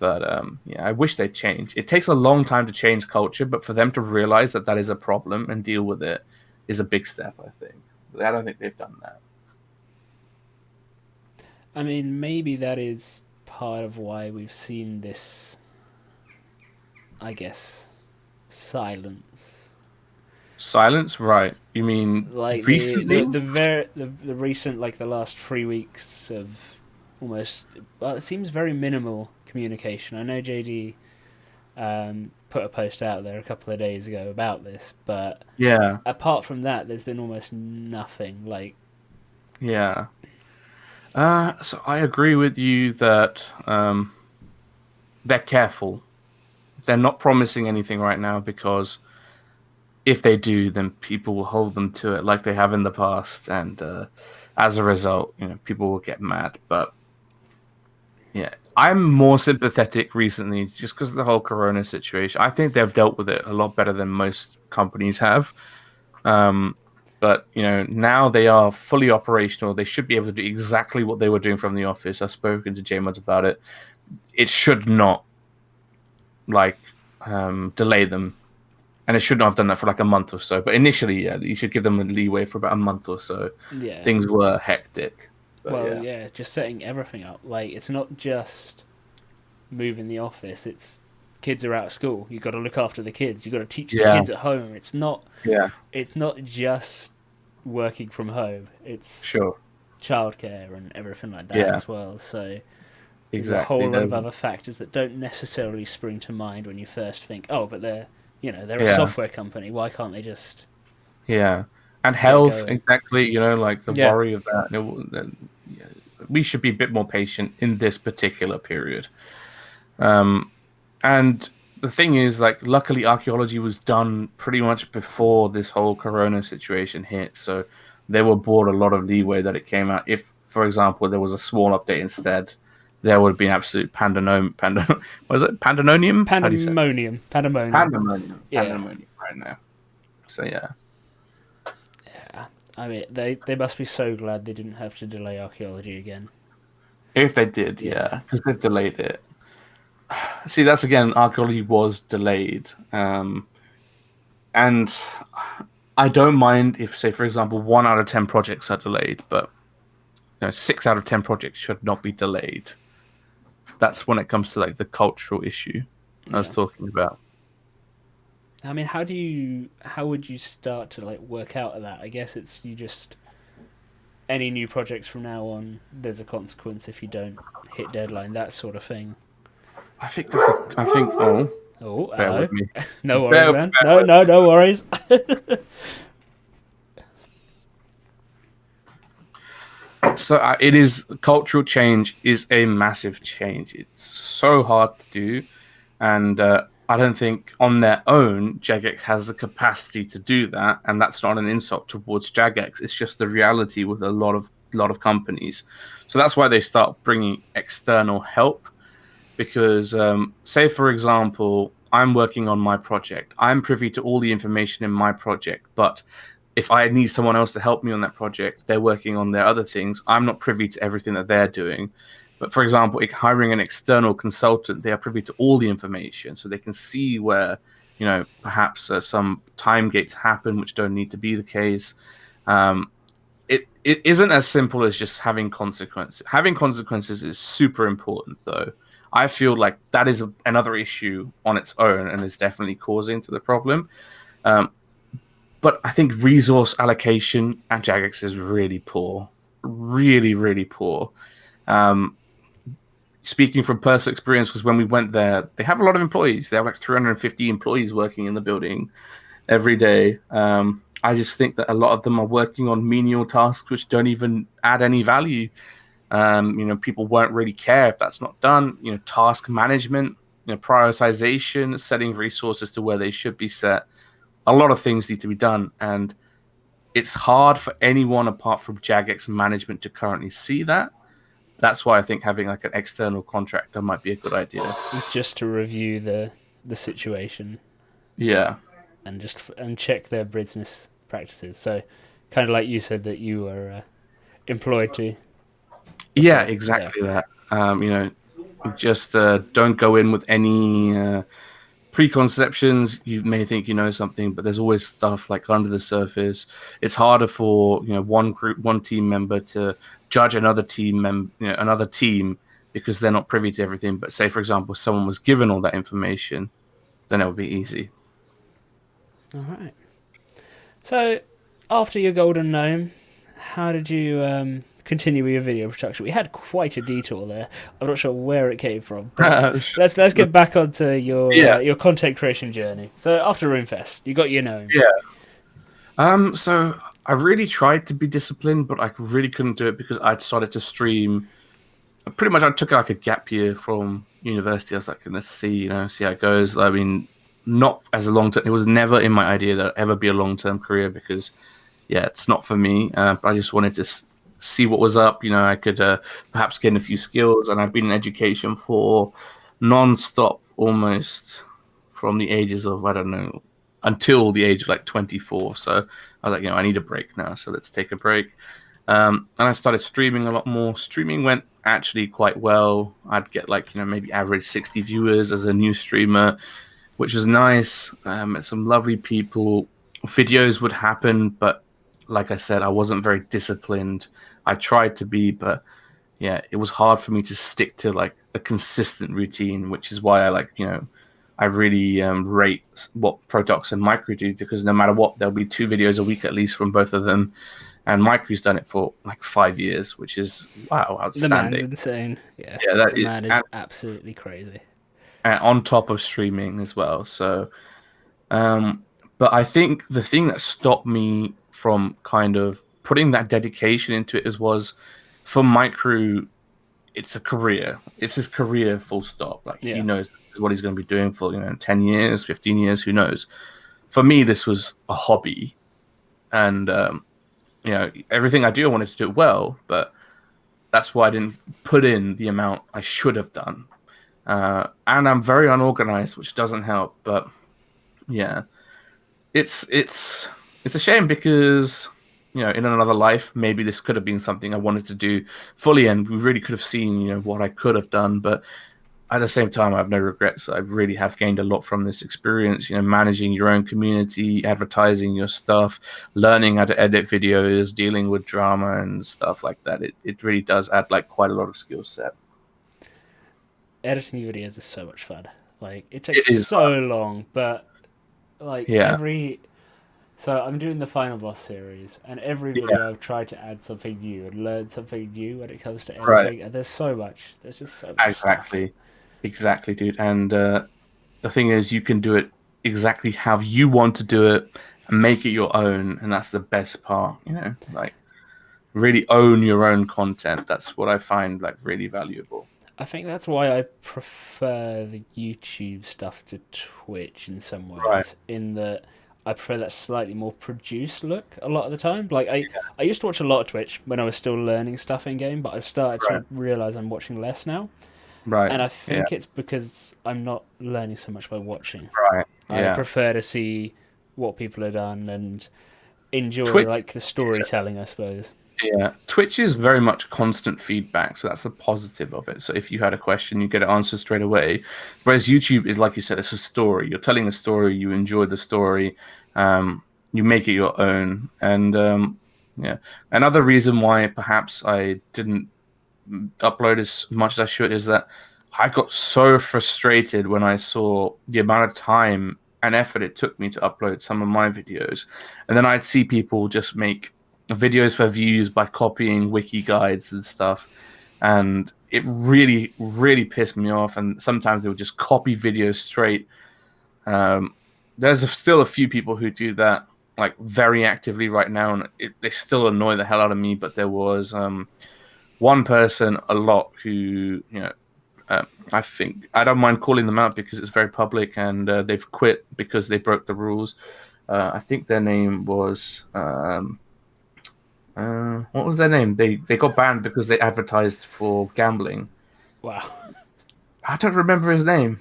But yeah, I wish they'd change. It takes a long time to change culture, but for them to realize that that is a problem and deal with it is a big step, I think. But I don't think they've done that. I mean, maybe that is part of why we've seen this, I guess, silence. Silence, right? You mean Like recently? the recent, like the last 3 weeks of almost, well, it seems very minimal communication. I know JD put a post out there a couple of days ago about this, but Yeah, apart from that, there's been almost nothing. Like, yeah. So I agree with you that they're careful. They're not promising anything right now because if they do, then people will hold them to it like they have in the past, and as a result, people will get mad. But yeah, I'm more sympathetic recently just because of the whole Corona situation. I think they've dealt with it a lot better than most companies have. Um, but now they are fully operational. They should be able to do exactly what they were doing from the office. I've spoken to JMuds about it. It should not like delay them, and it should not have done that for like a month or so. But initially, yeah, you should give them a leeway for about a month or so. yeah. Things were hectic. But Well, yeah. yeah, just setting everything up. Like, it's not just moving the office. It's kids are out of school. You've got to look after the kids. You've got to teach the Yeah. kids at home. It's not. Yeah. It's not just working from home. It's Sure. childcare and everything like that Yeah. as well. So there's a Exactly. whole lot of other factors that don't necessarily spring to mind when you first think, oh, but they're a Yeah. software company. Why can't they just Yeah. And get health, going? exactly. Like the Yeah. worry of that. Yeah, we should be a bit more patient in this particular period. And the thing is, like, luckily, archaeology was done pretty much before this whole Corona situation hit, so they were bought a lot of leeway that it came out. If, for example, there was a small update instead, there would have been absolute was it pandemonium? How do you say it? Pandemonium. Yeah. Pandemonium right now. So yeah, Yeah. I mean, they must be so glad they didn't have to delay archaeology again. if they did, yeah, because they've delayed it. See, that's again, archaeology was delayed, and I don't mind if, say, for example, 1 out of 10 projects are delayed, but 6 out of 10 projects should not be delayed. That's when it comes to like the cultural issue I was talking about. I mean, how would you start to like work out of that? I guess it's you just any new projects from now on. There's a consequence if you don't hit deadline, that sort of thing. I think. Oh, Oh, bear hello. with me. No worries, Bear, man. bear No, with no, no worries. So it is cultural change is a massive change. It's so hard to do, and I don't think on their own Jagex has the capacity to do that. And that's not an insult towards Jagex. It's just the reality with a lot of companies. So that's why they start bringing external help. Because, say for example, I'm working on my project. I'm privy to all the information in my project, but if I need someone else to help me on that project, they're working on their other things. I'm not privy to everything that they're doing. But for example, hiring an external consultant, they are privy to all the information, so they can see where, perhaps some time gates happen, which don't need to be the case. Um, it isn't as simple as just having consequences. Having consequences is super important, though. I feel like that is another issue on its own and is definitely causing to the problem. Um, but I think resource allocation at Jagex is really poor, really, really poor. Um, Speaking from personal experience, was when we went there, they have a lot of employees. They have like 350 employees working in the building every day. I just think that a lot of them are working on menial tasks which don't even add any value. People won't really care if that's not done. Task management, prioritization, setting resources to where they should be set. A lot of things need to be done, and it's hard for anyone apart from Jagex management to currently see that. That's why I think having like an external contractor might be a good idea. Just to review the situation Yeah. and check their business practices. So, kind of like you said that you were employed to. Yeah, Before. exactly that. Just don't go in with any preconceptions. You may think you know something, but there's always stuff like under the surface. It's harder for one team member to judge another team because they're not privy to everything. But say, for example, someone was given all that information, then it would be easy. All right. So, after your golden gnome, how did you continue with your video production? We had quite a detour there. I'm not sure where it came from, but let's get back onto your content creation journey. So, after Runefest, you got your gnome. Yeah. So I really tried to be disciplined, but I really couldn't do it because I'd started to stream. Pretty much, I took like a gap year from university. I was like, let's see how it goes. I mean, not as a long term. It was never in my idea that it'd ever be a long term career because, yeah, it's not for me. But I just wanted to see what was up. I could perhaps gain a few skills, and I've been in education for non-stop almost from the ages of, I don't know, until the age of like 24. So I was like, I need a break now. So let's take a break. And I started streaming a lot more. Streaming went actually quite well. I'd get like, maybe average 60 viewers as a new streamer, which was nice. Met some lovely people. Videos would happen, but like I said, I wasn't very disciplined. I tried to be, but yeah, it was hard for me to stick to like a consistent routine, which is why I really rate what Prodox and Micro do, because no matter what, there'll be 2 videos a week at least from both of them. And Micro's done it for like 5 years, which is, wow, outstanding. The man's insane. Yeah, the man is absolutely crazy. And on top of streaming as well. So, but I think the thing that stopped me from kind of putting that dedication into it was for Micro, it's a career. It's his career, full stop. Like he knows what he's going to be doing for 10 years, 15 years, who knows. For me, this was a hobby, and everything I do, I wanted to do it well, but that's why I didn't put in the amount I should have done. And I'm very unorganized, which doesn't help. But yeah, it's a shame because in another life, maybe this could have been something I wanted to do fully, and we really could have seen what I could have done. But at the same time, I have no regrets. I really have gained a lot from this experience, managing your own community, advertising your stuff, learning how to edit videos, dealing with drama and stuff like that. It really does add like quite a lot of skill set. Editing videos is so much fun. Like, it takes so long, but Like Yeah. So I'm doing the final boss series, and every Yeah. video I've tried to add something new and learn something new when it comes to Right. anything, and there's so much. There's just so much stuff. Exactly, dude. And the thing is, you can do it exactly how you want to do it and make it your own, and that's the best part. Like really own your own content. That's what I find like really valuable. I think that's why I prefer the YouTube stuff to Twitch in some Right. ways. In that I prefer that slightly more produced look a lot of the time. Like I used to watch a lot of Twitch when I was still learning stuff in game, but I've started Right. to realize I'm watching less now. Right. And I Yeah. think it's because I'm not learning so much by watching. Right. I Yeah. prefer to see what people have done and enjoy Twitch. like the storytelling, I suppose. Yeah, Twitch is very much constant feedback, so that's the positive of it. So if you had a question, you get an answer straight away. Whereas YouTube is, like you said, it's a story. You're telling a story, you enjoy the story, you make it your own. And yeah, another reason why perhaps I didn't upload as much as I should is that I got so frustrated when I saw the amount of time and effort it took me to upload some of my videos, and then I'd see people just make videos for views by copying wiki guides and stuff, and it really, really pissed me off. And sometimes they would just copy videos straight. There's still a few people who do that like very actively right now, and they still annoy the hell out of me. But there was one person a lot who, I think I don't mind calling them out because it's very public, and they've quit because they broke the rules. I think their name was what was their name? They got banned because they advertised for gambling. Wow. I don't remember his name.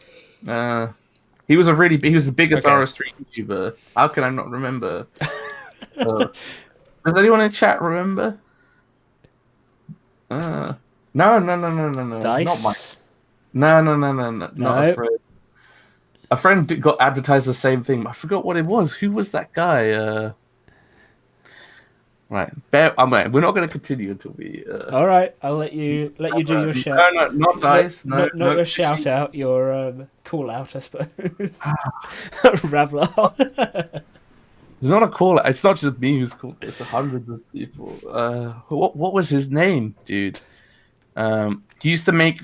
He was the biggest Okay. RS3 YouTuber. How can I not remember? Does anyone in chat remember? No. Dice? Not Mike. No. Not a friend. A friend got advertised the same thing. I forgot what it was. Who was that guy? Right. We're not going to continue until we. All right, I'll let you do your shout. No, not Dice. Not your shout out. Your call out, I suppose. Ravlar. It's not a call. It's not just me who's called. It's hundreds of people. What was his name, dude? He used to make.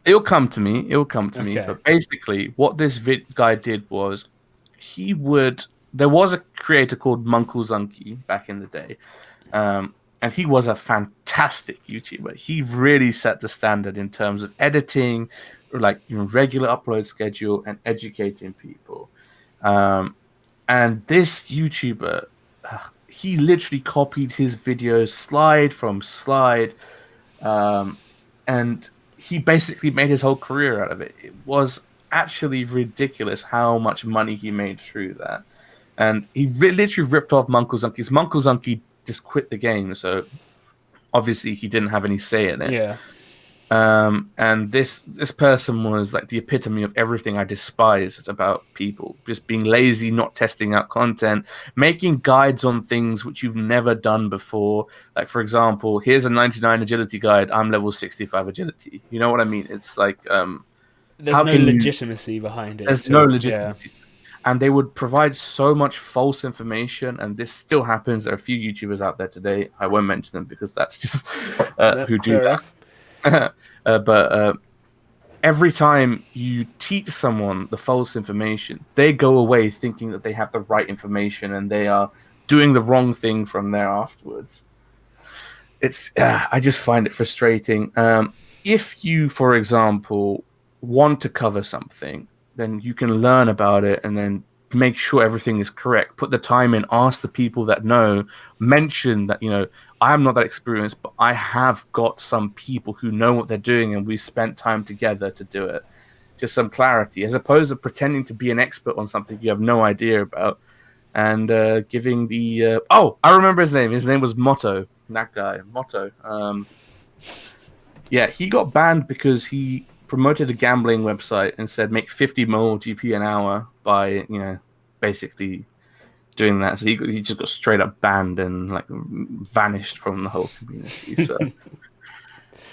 It'll come to me. Okay. But basically, what this guy did was, there was a creator called Munklezunky back in the day, and he was a fantastic YouTuber. He really set the standard in terms of editing, like regular upload schedule, and educating people. And this YouTuber, he literally copied his videos slide from slide, and he basically made his whole career out of it. It was actually ridiculous how much money he made through that. And he literally ripped off Munklezunky. Munklezunky just quit the game, so obviously he didn't have any say in it. Yeah. And this person was like the epitome of everything I despised about people. Just being lazy, not testing out content, making guides on things which you've never done before. Like, for example, here's a 99 agility guide. I'm level 65 agility. You know what I mean? It's like... there's no legitimacy behind it. There's no legitimacy. Yeah. And they would provide so much false information, and this still happens. There are a few YouTubers out there today. I won't mention them because that's just who do that. But every time you teach someone the false information, they go away thinking that they have the right information, and they are doing the wrong thing from there afterwards. I just find it frustrating. If you, for example, want to cover something, then you can learn about it and then make sure everything is correct. Put the time in, ask the people that know, mention that, I am not that experienced, but I have got some people who know what they're doing and we spent time together to do it. Just some clarity, as opposed to pretending to be an expert on something you have no idea about and giving the... I remember his name. His name was Motto. That guy, Motto. Yeah, he got banned because he promoted a gambling website and said make 50 mil GP an hour by basically doing that. So he just got straight up banned and like vanished from the whole community. So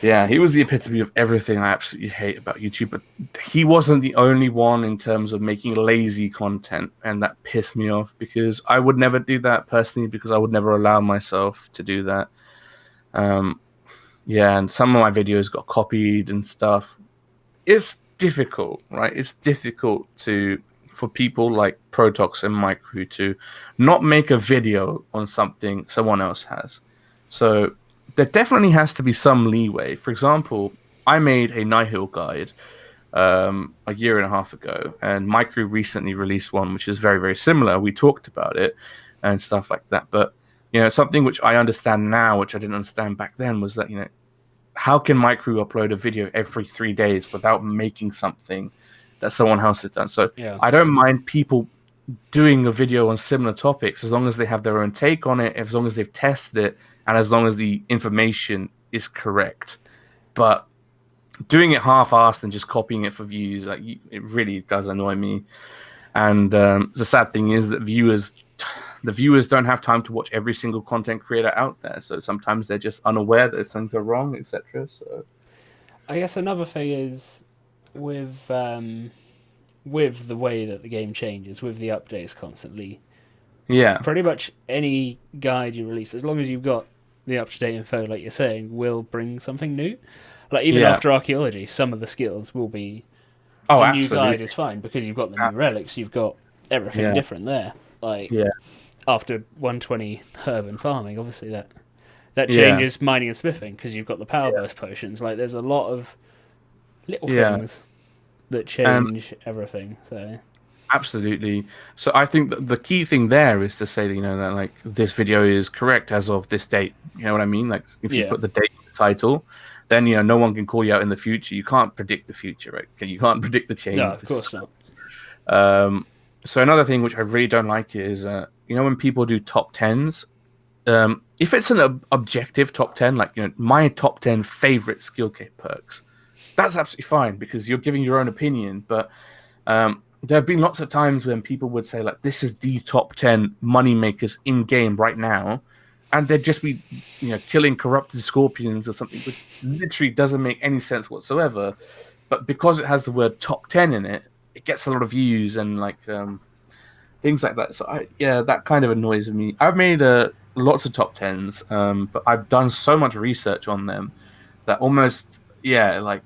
Yeah, he was the epitome of everything I absolutely hate about YouTube. But he wasn't the only one in terms of making lazy content, and that pissed me off because I would never do that personally because I would never allow myself to do that. Yeah, and some of my videos got copied and stuff. It's difficult, right? It's difficult for people like Protox and Micro to not make a video on something someone else has. So there definitely has to be some leeway. For example, I made a Nihil guide a year and a half ago, and Micro recently released one which is very, very similar. We talked about it and stuff like that. But something which I understand now, which I didn't understand back then, was that how can Micro upload a video every 3 days without making something that someone else has done? So Yeah. I don't mind people doing a video on similar topics as long as they have their own take on it, as long as they've tested it, and as long as the information is correct. But doing it half-assed and just copying it for views, it really does annoy me. And the sad thing is that the viewers don't have time to watch every single content creator out there, so sometimes they're just unaware that things are wrong, etc. So I guess another thing is with the way that the game changes, with the updates constantly. Yeah. Pretty much any guide you release, as long as you've got the up-to-date info, like you're saying, will bring something new. Like even after Archaeology, some of the skills will be a new guide is fine because you've got the new relics, you've got everything different there. Like after 120 herb and farming, obviously that changes mining and smithing because you've got the power burst potions. Like there's a lot of little things that change everything. So absolutely. So I think the key thing there is to say that, that like this video is correct as of this date. You know what I mean? Like if you put the date in the title, then no one can call you out in the future. You can't predict the future, right? You can't predict the change. No, of course not. So another thing which I really don't like is when people do top 10s, if it's an objective top 10, like my top 10 favorite skill cape perks, that's absolutely fine because you're giving your own opinion. But there have been lots of times when people would say like, this is the top 10 money makers in game right now, and they'd just be killing corrupted scorpions or something, which literally doesn't make any sense whatsoever. But because it has the word top 10 in it, it gets a lot of views and like things like that. So that kind of annoys me. I've made lots of top 10s, but I've done so much research on them that almost like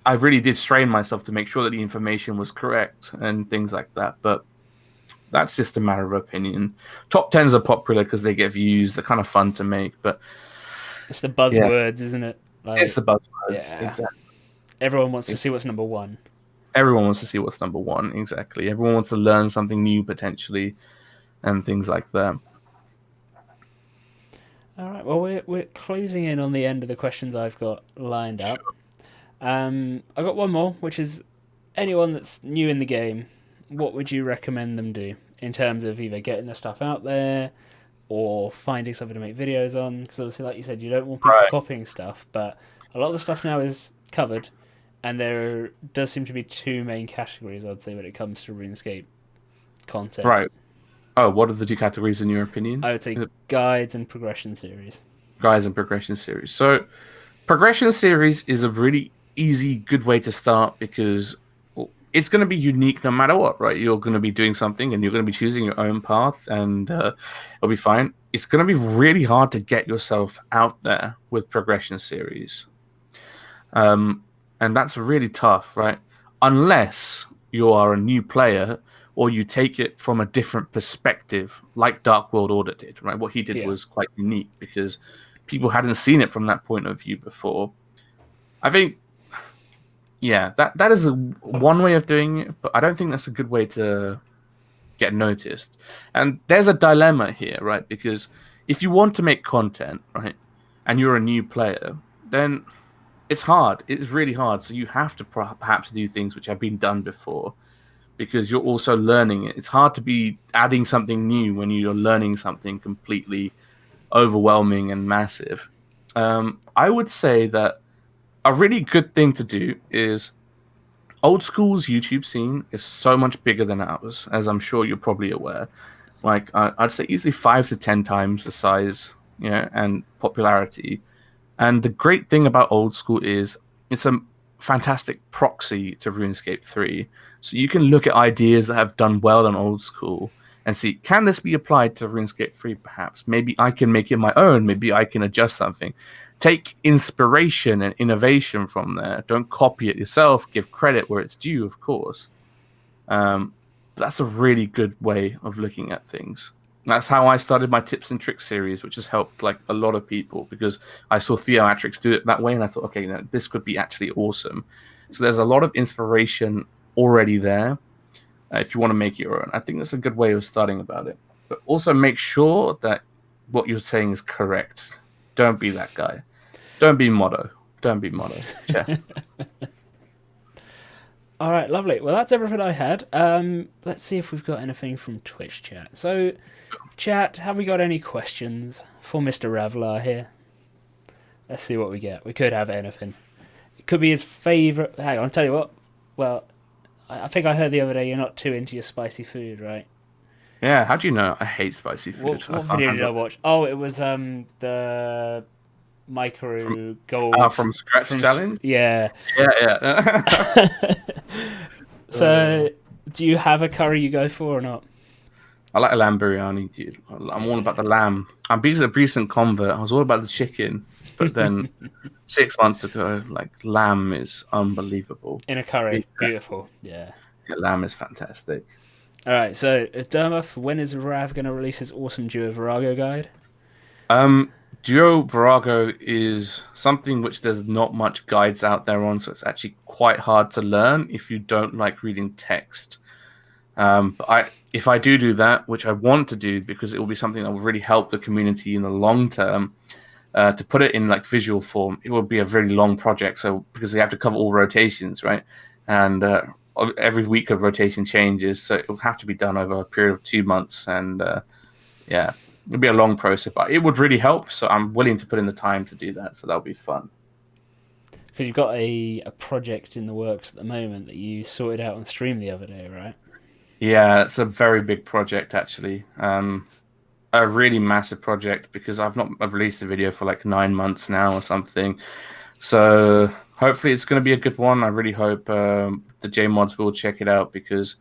I really did strain myself to make sure that the information was correct and things like that. But that's just a matter of opinion. Top 10s are popular because they get views. They're kind of fun to make, but it's the buzzwords, isn't it? Like, it's the buzzwords. Yeah. Exactly. Everyone wants to see what's number one. Everyone wants to see what's number one. Exactly. Everyone wants to learn something new potentially, and things like that. All right. Well, we're closing in on the end of the questions I've got lined up. Sure. I got one more, which is anyone that's new in the game, what would you recommend them do in terms of either getting the stuff out there or finding something to make videos on? Because obviously, like you said, you don't want people copying stuff, but a lot of the stuff now is covered, and there does seem to be two main categories, I'd say, when it comes to RuneScape content. Right. Oh, what are the two categories in your opinion? I would say guides and progression series. Guides and progression series. So, progression series is a really easy, good way to start because it's going to be unique no matter what, right? You're going to be doing something and you're going to be choosing your own path and it'll be fine. It's going to be really hard to get yourself out there with progression series. And that's really tough, right? Unless you are a new player or you take it from a different perspective, like Dark World Order did, right? What he did was quite unique because people hadn't seen it from that point of view before. I think, that is one way of doing it, but I don't think that's a good way to get noticed. And there's a dilemma here, right? Because if you want to make content, right, and you're a new player, then it's hard. It's really hard. So you have to perhaps do things which have been done before because you're also learning it. It's hard to be adding something new when you're learning something completely overwhelming and massive. I would say that a really good thing to do is Old School's YouTube scene is so much bigger than ours, as I'm sure you're probably aware. Like, I'd say easily 5 to 10 times the size, and popularity. And the great thing about Old School is it's a fantastic proxy to RuneScape 3. So you can look at ideas that have done well on Old School and see, can this be applied to RuneScape 3 perhaps? Maybe I can make it my own. Maybe I can adjust something. Take inspiration and innovation from there. Don't copy it yourself. Give credit where it's due, of course. That's a really good way of looking at things. That's how I started my tips and tricks series, which has helped like a lot of people because I saw Theoatrix do it that way, and I thought, okay, you know, this could be actually awesome. So there's a lot of inspiration already there if you want to make your own. I think that's a good way of starting about it. But also make sure that what you're saying is correct. Don't be that guy. Don't be Motto. Don't be Motto. Yeah. All right, lovely. Well, that's everything I had. Let's see if we've got anything from Twitch chat. So, chat, have we got any questions for Mr. Ravlar here? Let's see what we get. We could have anything. It could be his favourite... Hang on, I'll tell you what. Well, I think I heard the other day you're not too into your spicy food, right? Yeah, how do you know? I hate spicy food. What video did I watch? Oh, it was the... Micro Gold... From Scratch Challenge? Yeah. Yeah. So, do you have a curry you go for or not? I like a lamb biryani, dude. I'm all about the lamb. I'm a recent convert. I was all about the chicken, but then 6 months ago, like, lamb is unbelievable. In a curry, beautiful. Yeah, lamb is fantastic. All right, so Dermuth, when is Rav going to release his awesome Duo Virago guide? Duo Virago is something which there's not much guides out there on, so it's actually quite hard to learn if you don't like reading text. But if I do that, which I want to do because it will be something that will really help the community in the long term, to put it in like visual form, it will be a very long project. So because they have to cover all rotations, right? And every week of rotation changes, so it will have to be done over a period of 2 months. And yeah. It'd be a long process, but it would really help. So I'm willing to put in the time to do that. So that'll be fun. Because you've got a project in the works at the moment that you sorted out on stream the other day, right? Yeah, it's a very big project actually. A really massive project because I've released a video for like 9 months now or something. So hopefully it's going to be a good one. I really hope the JMods will check it out because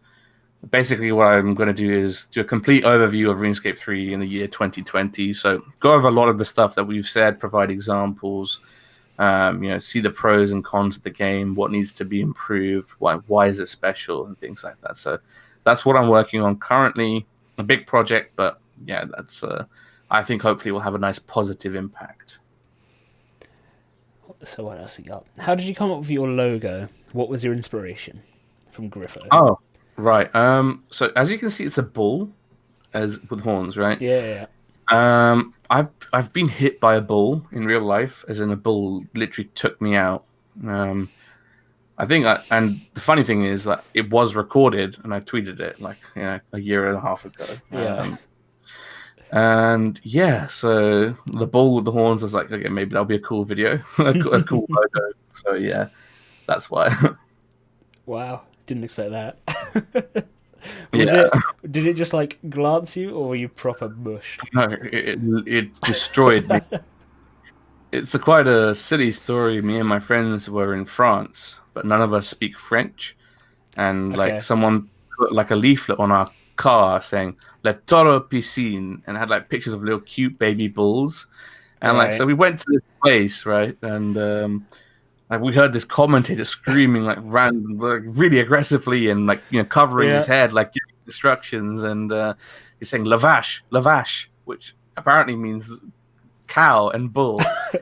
basically what I'm going to do is do a complete overview of RuneScape 3 in the year 2020. So go over a lot of the stuff that we've said, provide examples, see the pros and cons of the game, what needs to be improved, why is it special, and things like that. So that's what I'm working on currently. A big project, but yeah, that's I think hopefully will have a nice positive impact. So what else we got? How did you come up with your logo? What was your inspiration from Griffo? Oh, right. So as you can see, it's a bull, with horns, right? Yeah. I've been hit by a bull in real life, as in a bull literally took me out. I think, and the funny thing is that it was recorded, and I tweeted it like a year and a half ago. Yeah. And yeah, so the bull with the horns, I was like, okay, maybe that'll be a cool video, a cool logo. So yeah, that's why. Wow, didn't expect that. Yeah. Did it just like glance you, or were you proper mushed? No, it destroyed me. It's quite a silly story. Me and my friends were in France, but none of us speak French, and like someone put like a leaflet on our car saying "Le Toro Piscine" and had like pictures of little cute baby bulls, and like so we went to this place, right, and like we heard this commentator screaming like really aggressively and like covering his head, like giving instructions, and he's saying "lavash, lavash," which apparently means cow and bull.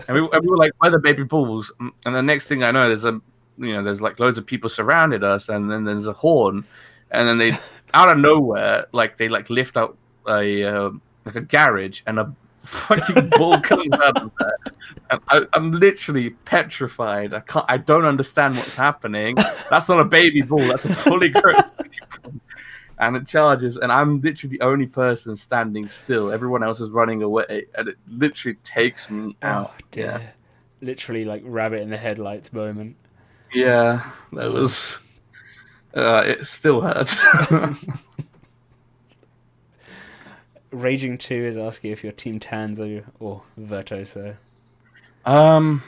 And we were like, "Where are the baby bulls?" And the next thing I know, there's like loads of people surrounded us, and then there's a horn, and then they out of nowhere, like they like lift up a garage, and a fucking bull comes out of there, and I'm literally petrified. I don't understand what's happening. That's not a baby bull. That's a fully grown bull. And it charges, and I'm literally the only person standing still. Everyone else is running away, and it literally takes me out. Oh, dear. Yeah, literally like rabbit in the headlights moment. Yeah, that was. It still hurts. Raging 2 is asking if you're Team Tanzo or Virtuoso. Um,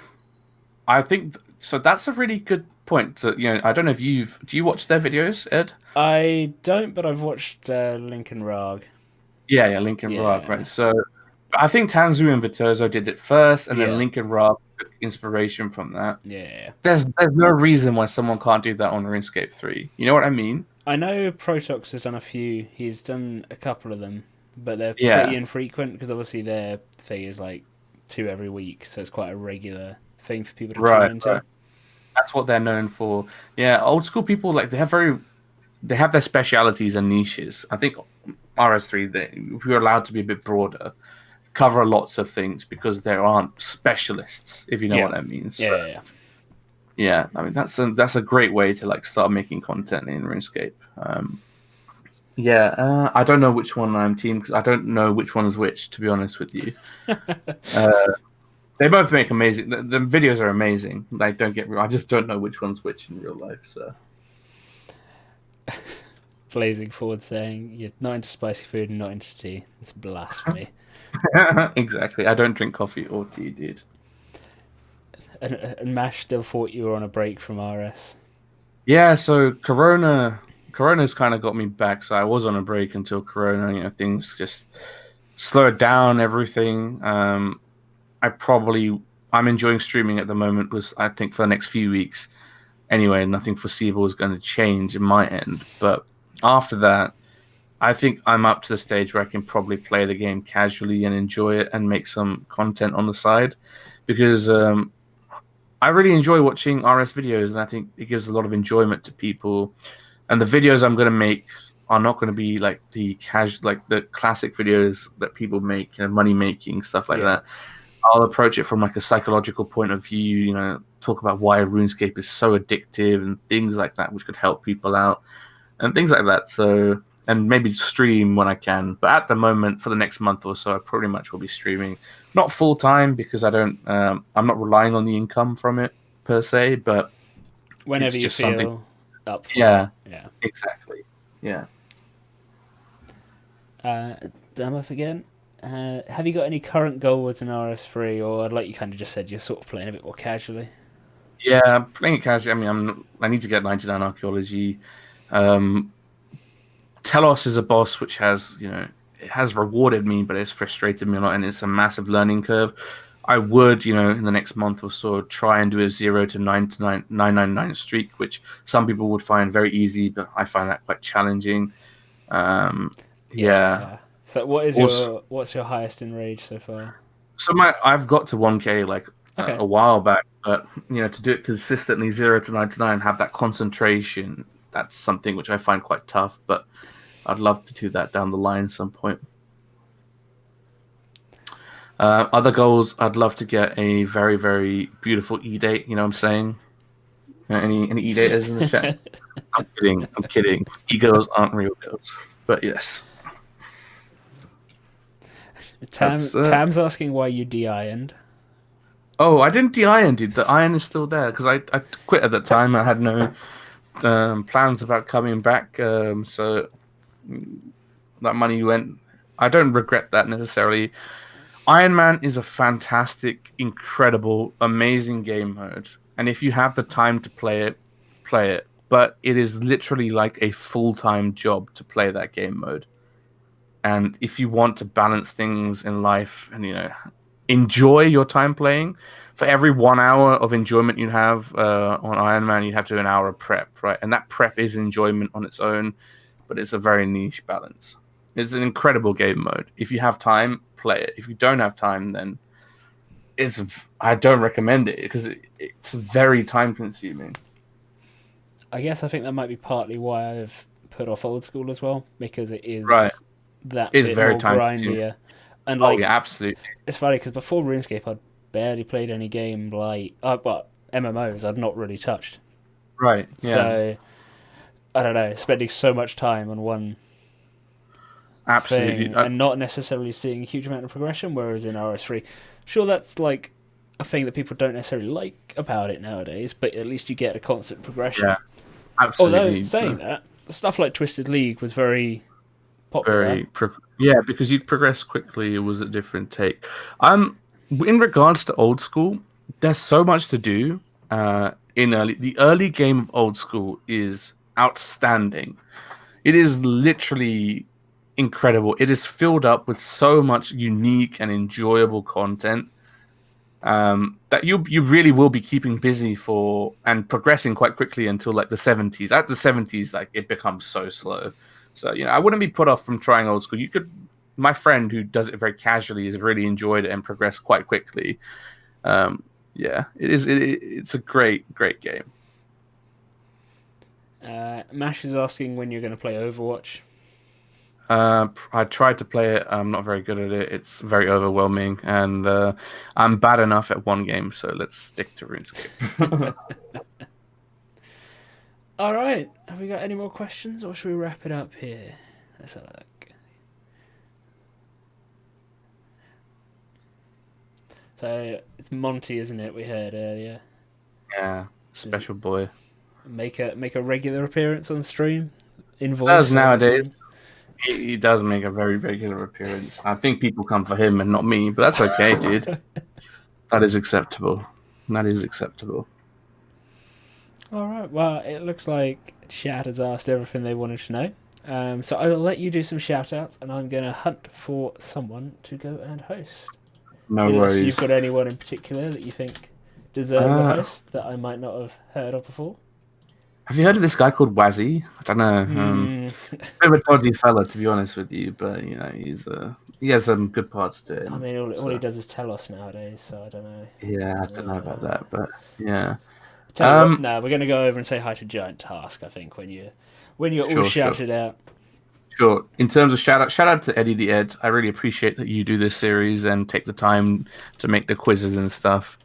I think so. That's a really good point. So, I don't know if do you watch their videos, Ed? I don't, but I've watched Lincoln Rog. Yeah, Lincoln Rog, Yeah, right? So I think Tanzu and Viterzo did it first, and then yeah, Lincoln Rog took inspiration from that. yeah. There's no reason why someone can't do that on RuneScape 3. You know what I mean? I know Protox has done a few. He's done a couple of them, but they're pretty Yeah, infrequent because obviously their thing is like two every week, so it's quite a regular thing for people to tune right, into. right. That's what they're known for. Yeah, old school people like they have their specialities and niches. I think RS3 if we're allowed to be a bit broader, cover lots of things because there aren't specialists, if you know Yeah, what that means. So, yeah, yeah. yeah, I mean that's a great way to like start making content in RuneScape. I don't know which one I'm team because I don't know which one's which. To be honest with you, uh, they both make amazing. The videos are amazing. Like, don't get me wrong. I just don't know which one's which in real life. So Blazing forward saying you're not into spicy food and not into tea. It's blasphemy. exactly, I don't drink coffee or tea, dude. And Mash still thought you were on a break from RS. Yeah, so Corona's kind of got me back. So I was on a break until Corona. Things just slowed down everything. I'm enjoying streaming at the moment. Was I think for the next few weeks. Anyway, nothing foreseeable is going to change in my end. But after that, I think I'm up to the stage where I can probably play the game casually and enjoy it and make some content on the side because I really enjoy watching RS videos and I think it gives a lot of enjoyment to people. And the videos I'm going to make are not going to be like the classic videos that people make, money making stuff like that. I'll approach it from like a psychological point of view, talk about why RuneScape is so addictive and things like that, which could help people out and things like that. So, and maybe stream when I can. But at the moment, for the next month or so, I pretty much will be streaming, not full time because I'm not relying on the income from it per se, but Whenever it's you just feel something. up for Yeah, it. Yeah. exactly. Yeah. Damn again. Have you got any current goals in RS3, or like you kind of just said, you're sort of playing a bit more casually? Yeah, I'm playing it casually. I mean, I need to get 99 archaeology. Um, Telos is a boss which it has rewarded me, but it's frustrated me a lot, and it's a massive learning curve. I would, in the next month or so, try and do a 0 to 999 streak, which some people would find very easy, but I find that quite challenging. Yeah. Yeah. So Also, what's your highest in rage so far? so I've got to 1K like Okay. a while back, but to do it consistently 0 to 99, have that concentration, that's something which I find quite tough. But I'd love to do that down the line at some point. Other goals, I'd love to get a very, very beautiful E-date. You know what I'm saying? Any E-daters in the chat? I'm kidding. I'm kidding. E-girls aren't real girls. But yes. Tam's asking why you de-ironed. Oh, I didn't de-iron, dude. The iron is still there because I quit at that time. I had no plans about coming back. So that money went. I don't regret that necessarily. Iron Man is a fantastic, incredible, amazing game mode. And if you have the time to play it, play it. But it is literally like a full-time job to play that game mode. And if you want to balance things in life and, enjoy your time playing, for every 1 hour of enjoyment you have on Iron Man, you have to do an hour of prep, right? And that prep is enjoyment on its own, but it's a very niche balance. It's an incredible game mode. If you have time, play it. If you don't have time, then I don't recommend it because it's very time consuming. I guess I think that might be partly why I've put off Old School as well, because it is Right. that It's bit very more time consuming. grindier. And Oh yeah, absolutely. it's funny because before RuneScape, I'd barely played any game like MMOs. I'd not really touched. Right. Yeah. So I don't know, spending so much time on one Absolutely. thing and not necessarily seeing a huge amount of progression. Whereas in RS3, sure, that's like a thing that people don't necessarily like about it nowadays, but at least you get a constant progression. Yeah. Absolutely. Although saying that, stuff like Twisted League was very popular. Yeah, because you progress quickly. It was a different take. in regards to Old School, there's so much to do. The early game of Old School is outstanding. It is literally incredible. It is filled up with so much unique and enjoyable content that you really will be keeping busy for and progressing quite quickly until like the 70s. At the 70s, like it becomes so slow. So I wouldn't be put off from trying Old School. My friend who does it very casually has really enjoyed it and progressed quite quickly. It's a great game. Mash is asking when you're going to play Overwatch. I tried to play it. I'm not very good at it. It's very overwhelming, and I'm bad enough at one game. So let's stick to RuneScape. All right. Have we got any more questions, or should we wrap it up here? Let's have a look. So it's Monty, isn't it? We heard earlier. Yeah, special boy. Make a regular appearance on stream. Does nowadays. He does make a very regular appearance. I think people come for him and not me, but that's okay, dude. That is acceptable. All right. Well, it looks like chat has asked everything they wanted to know. So I will let you do some shout-outs, and I'm going to hunt for someone to go and host. No worries. You've got anyone in particular that you think deserves a host that I might not have heard of before? Have you heard of this guy called Wazzy? I don't know. Bit of a dodgy fella, to be honest with you, but he has some good parts to him. I mean, all he does is tell us nowadays, so I don't know. Yeah, I don't know about that, but yeah. Tell you what, no, we're going to go over and say hi to Giant Task. I think when you're all shouted out. Sure. In terms of shout out to Eddie the Ed. I really appreciate that you do this series and take the time to make the quizzes and stuff.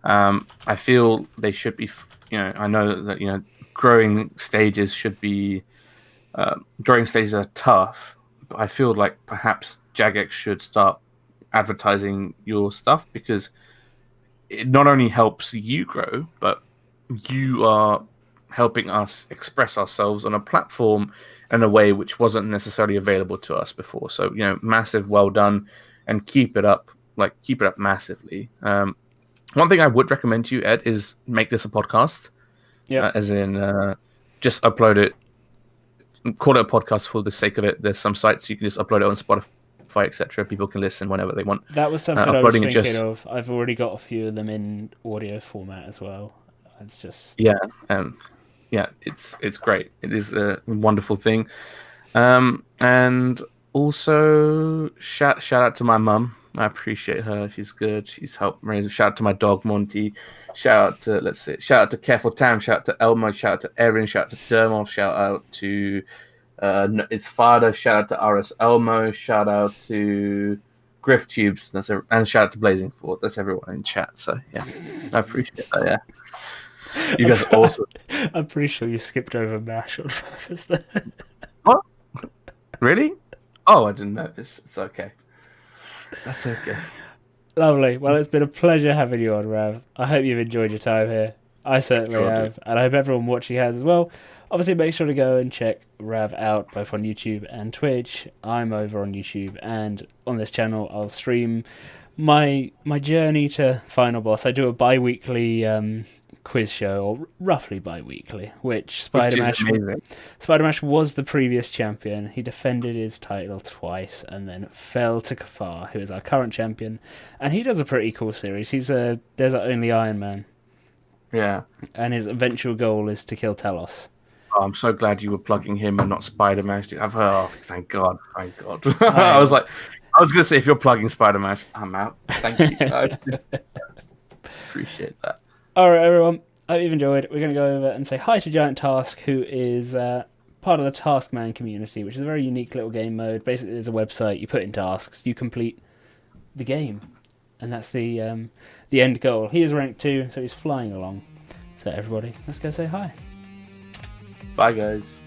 I feel they should be. I know that growing stages should be. Growing stages are tough, but I feel like perhaps Jagex should start advertising your stuff because it not only helps you grow, but you are helping us express ourselves on a platform in a way which wasn't necessarily available to us before. So, massive well done, and keep it up massively. One thing I would recommend to you, Ed, is make this a podcast. Yeah. As in, just upload it, call it a podcast for the sake of it. There's some sites you can just upload it on Spotify, etc. People can listen whenever they want. That was something I was thinking of. I've already got a few of them in audio format as well. It's just it's great. It is a wonderful thing. And also shout out to my mum. I appreciate her. She's good. She's helped raise. Shout out to my dog Monty. Shout out to Careful Tam. Shout out to Elmo. Shout out to Erin. Shout out to Dermov. Shout out to its father. Shout out to RS Elmo. Shout out to Griff Tubes. And shout out to Blazing Fort. That's everyone in chat. So yeah, I appreciate that. Yeah. You guys are awesome. I'm pretty sure you skipped over Mash on purpose there. What? Really? Oh, I didn't notice. It's okay. That's okay. Lovely. Well, it's been a pleasure having you on, Rav. I hope you've enjoyed your time here. I certainly have. And I hope everyone watching has as well. Obviously, make sure to go and check Rav out, both on YouTube and Twitch. I'm over on YouTube, and on this channel, I'll stream my journey to Final Boss. I do a bi-weekly quiz show, or roughly bi-weekly, which Spider-Mash was the previous champion. He defended his title twice and then fell to Kafar, who is our current champion, and he does a pretty cool series. He's a Desert Only Iron Man. Yeah. And his eventual goal is to kill Telos. Oh, I'm so glad you were plugging him and not Spider-Mash. Thank God. I was going to say, if you're plugging Spider-Mash, I'm out. Thank you. Appreciate that. All right, everyone. I hope you've enjoyed. We're going to go over and say hi to Giant Task, who is part of the Taskman community, which is a very unique little game mode. Basically, there's a website. You put in tasks. You complete the game. And that's the end goal. He is rank 2, so he's flying along. So, everybody, let's go say hi. Bye, guys.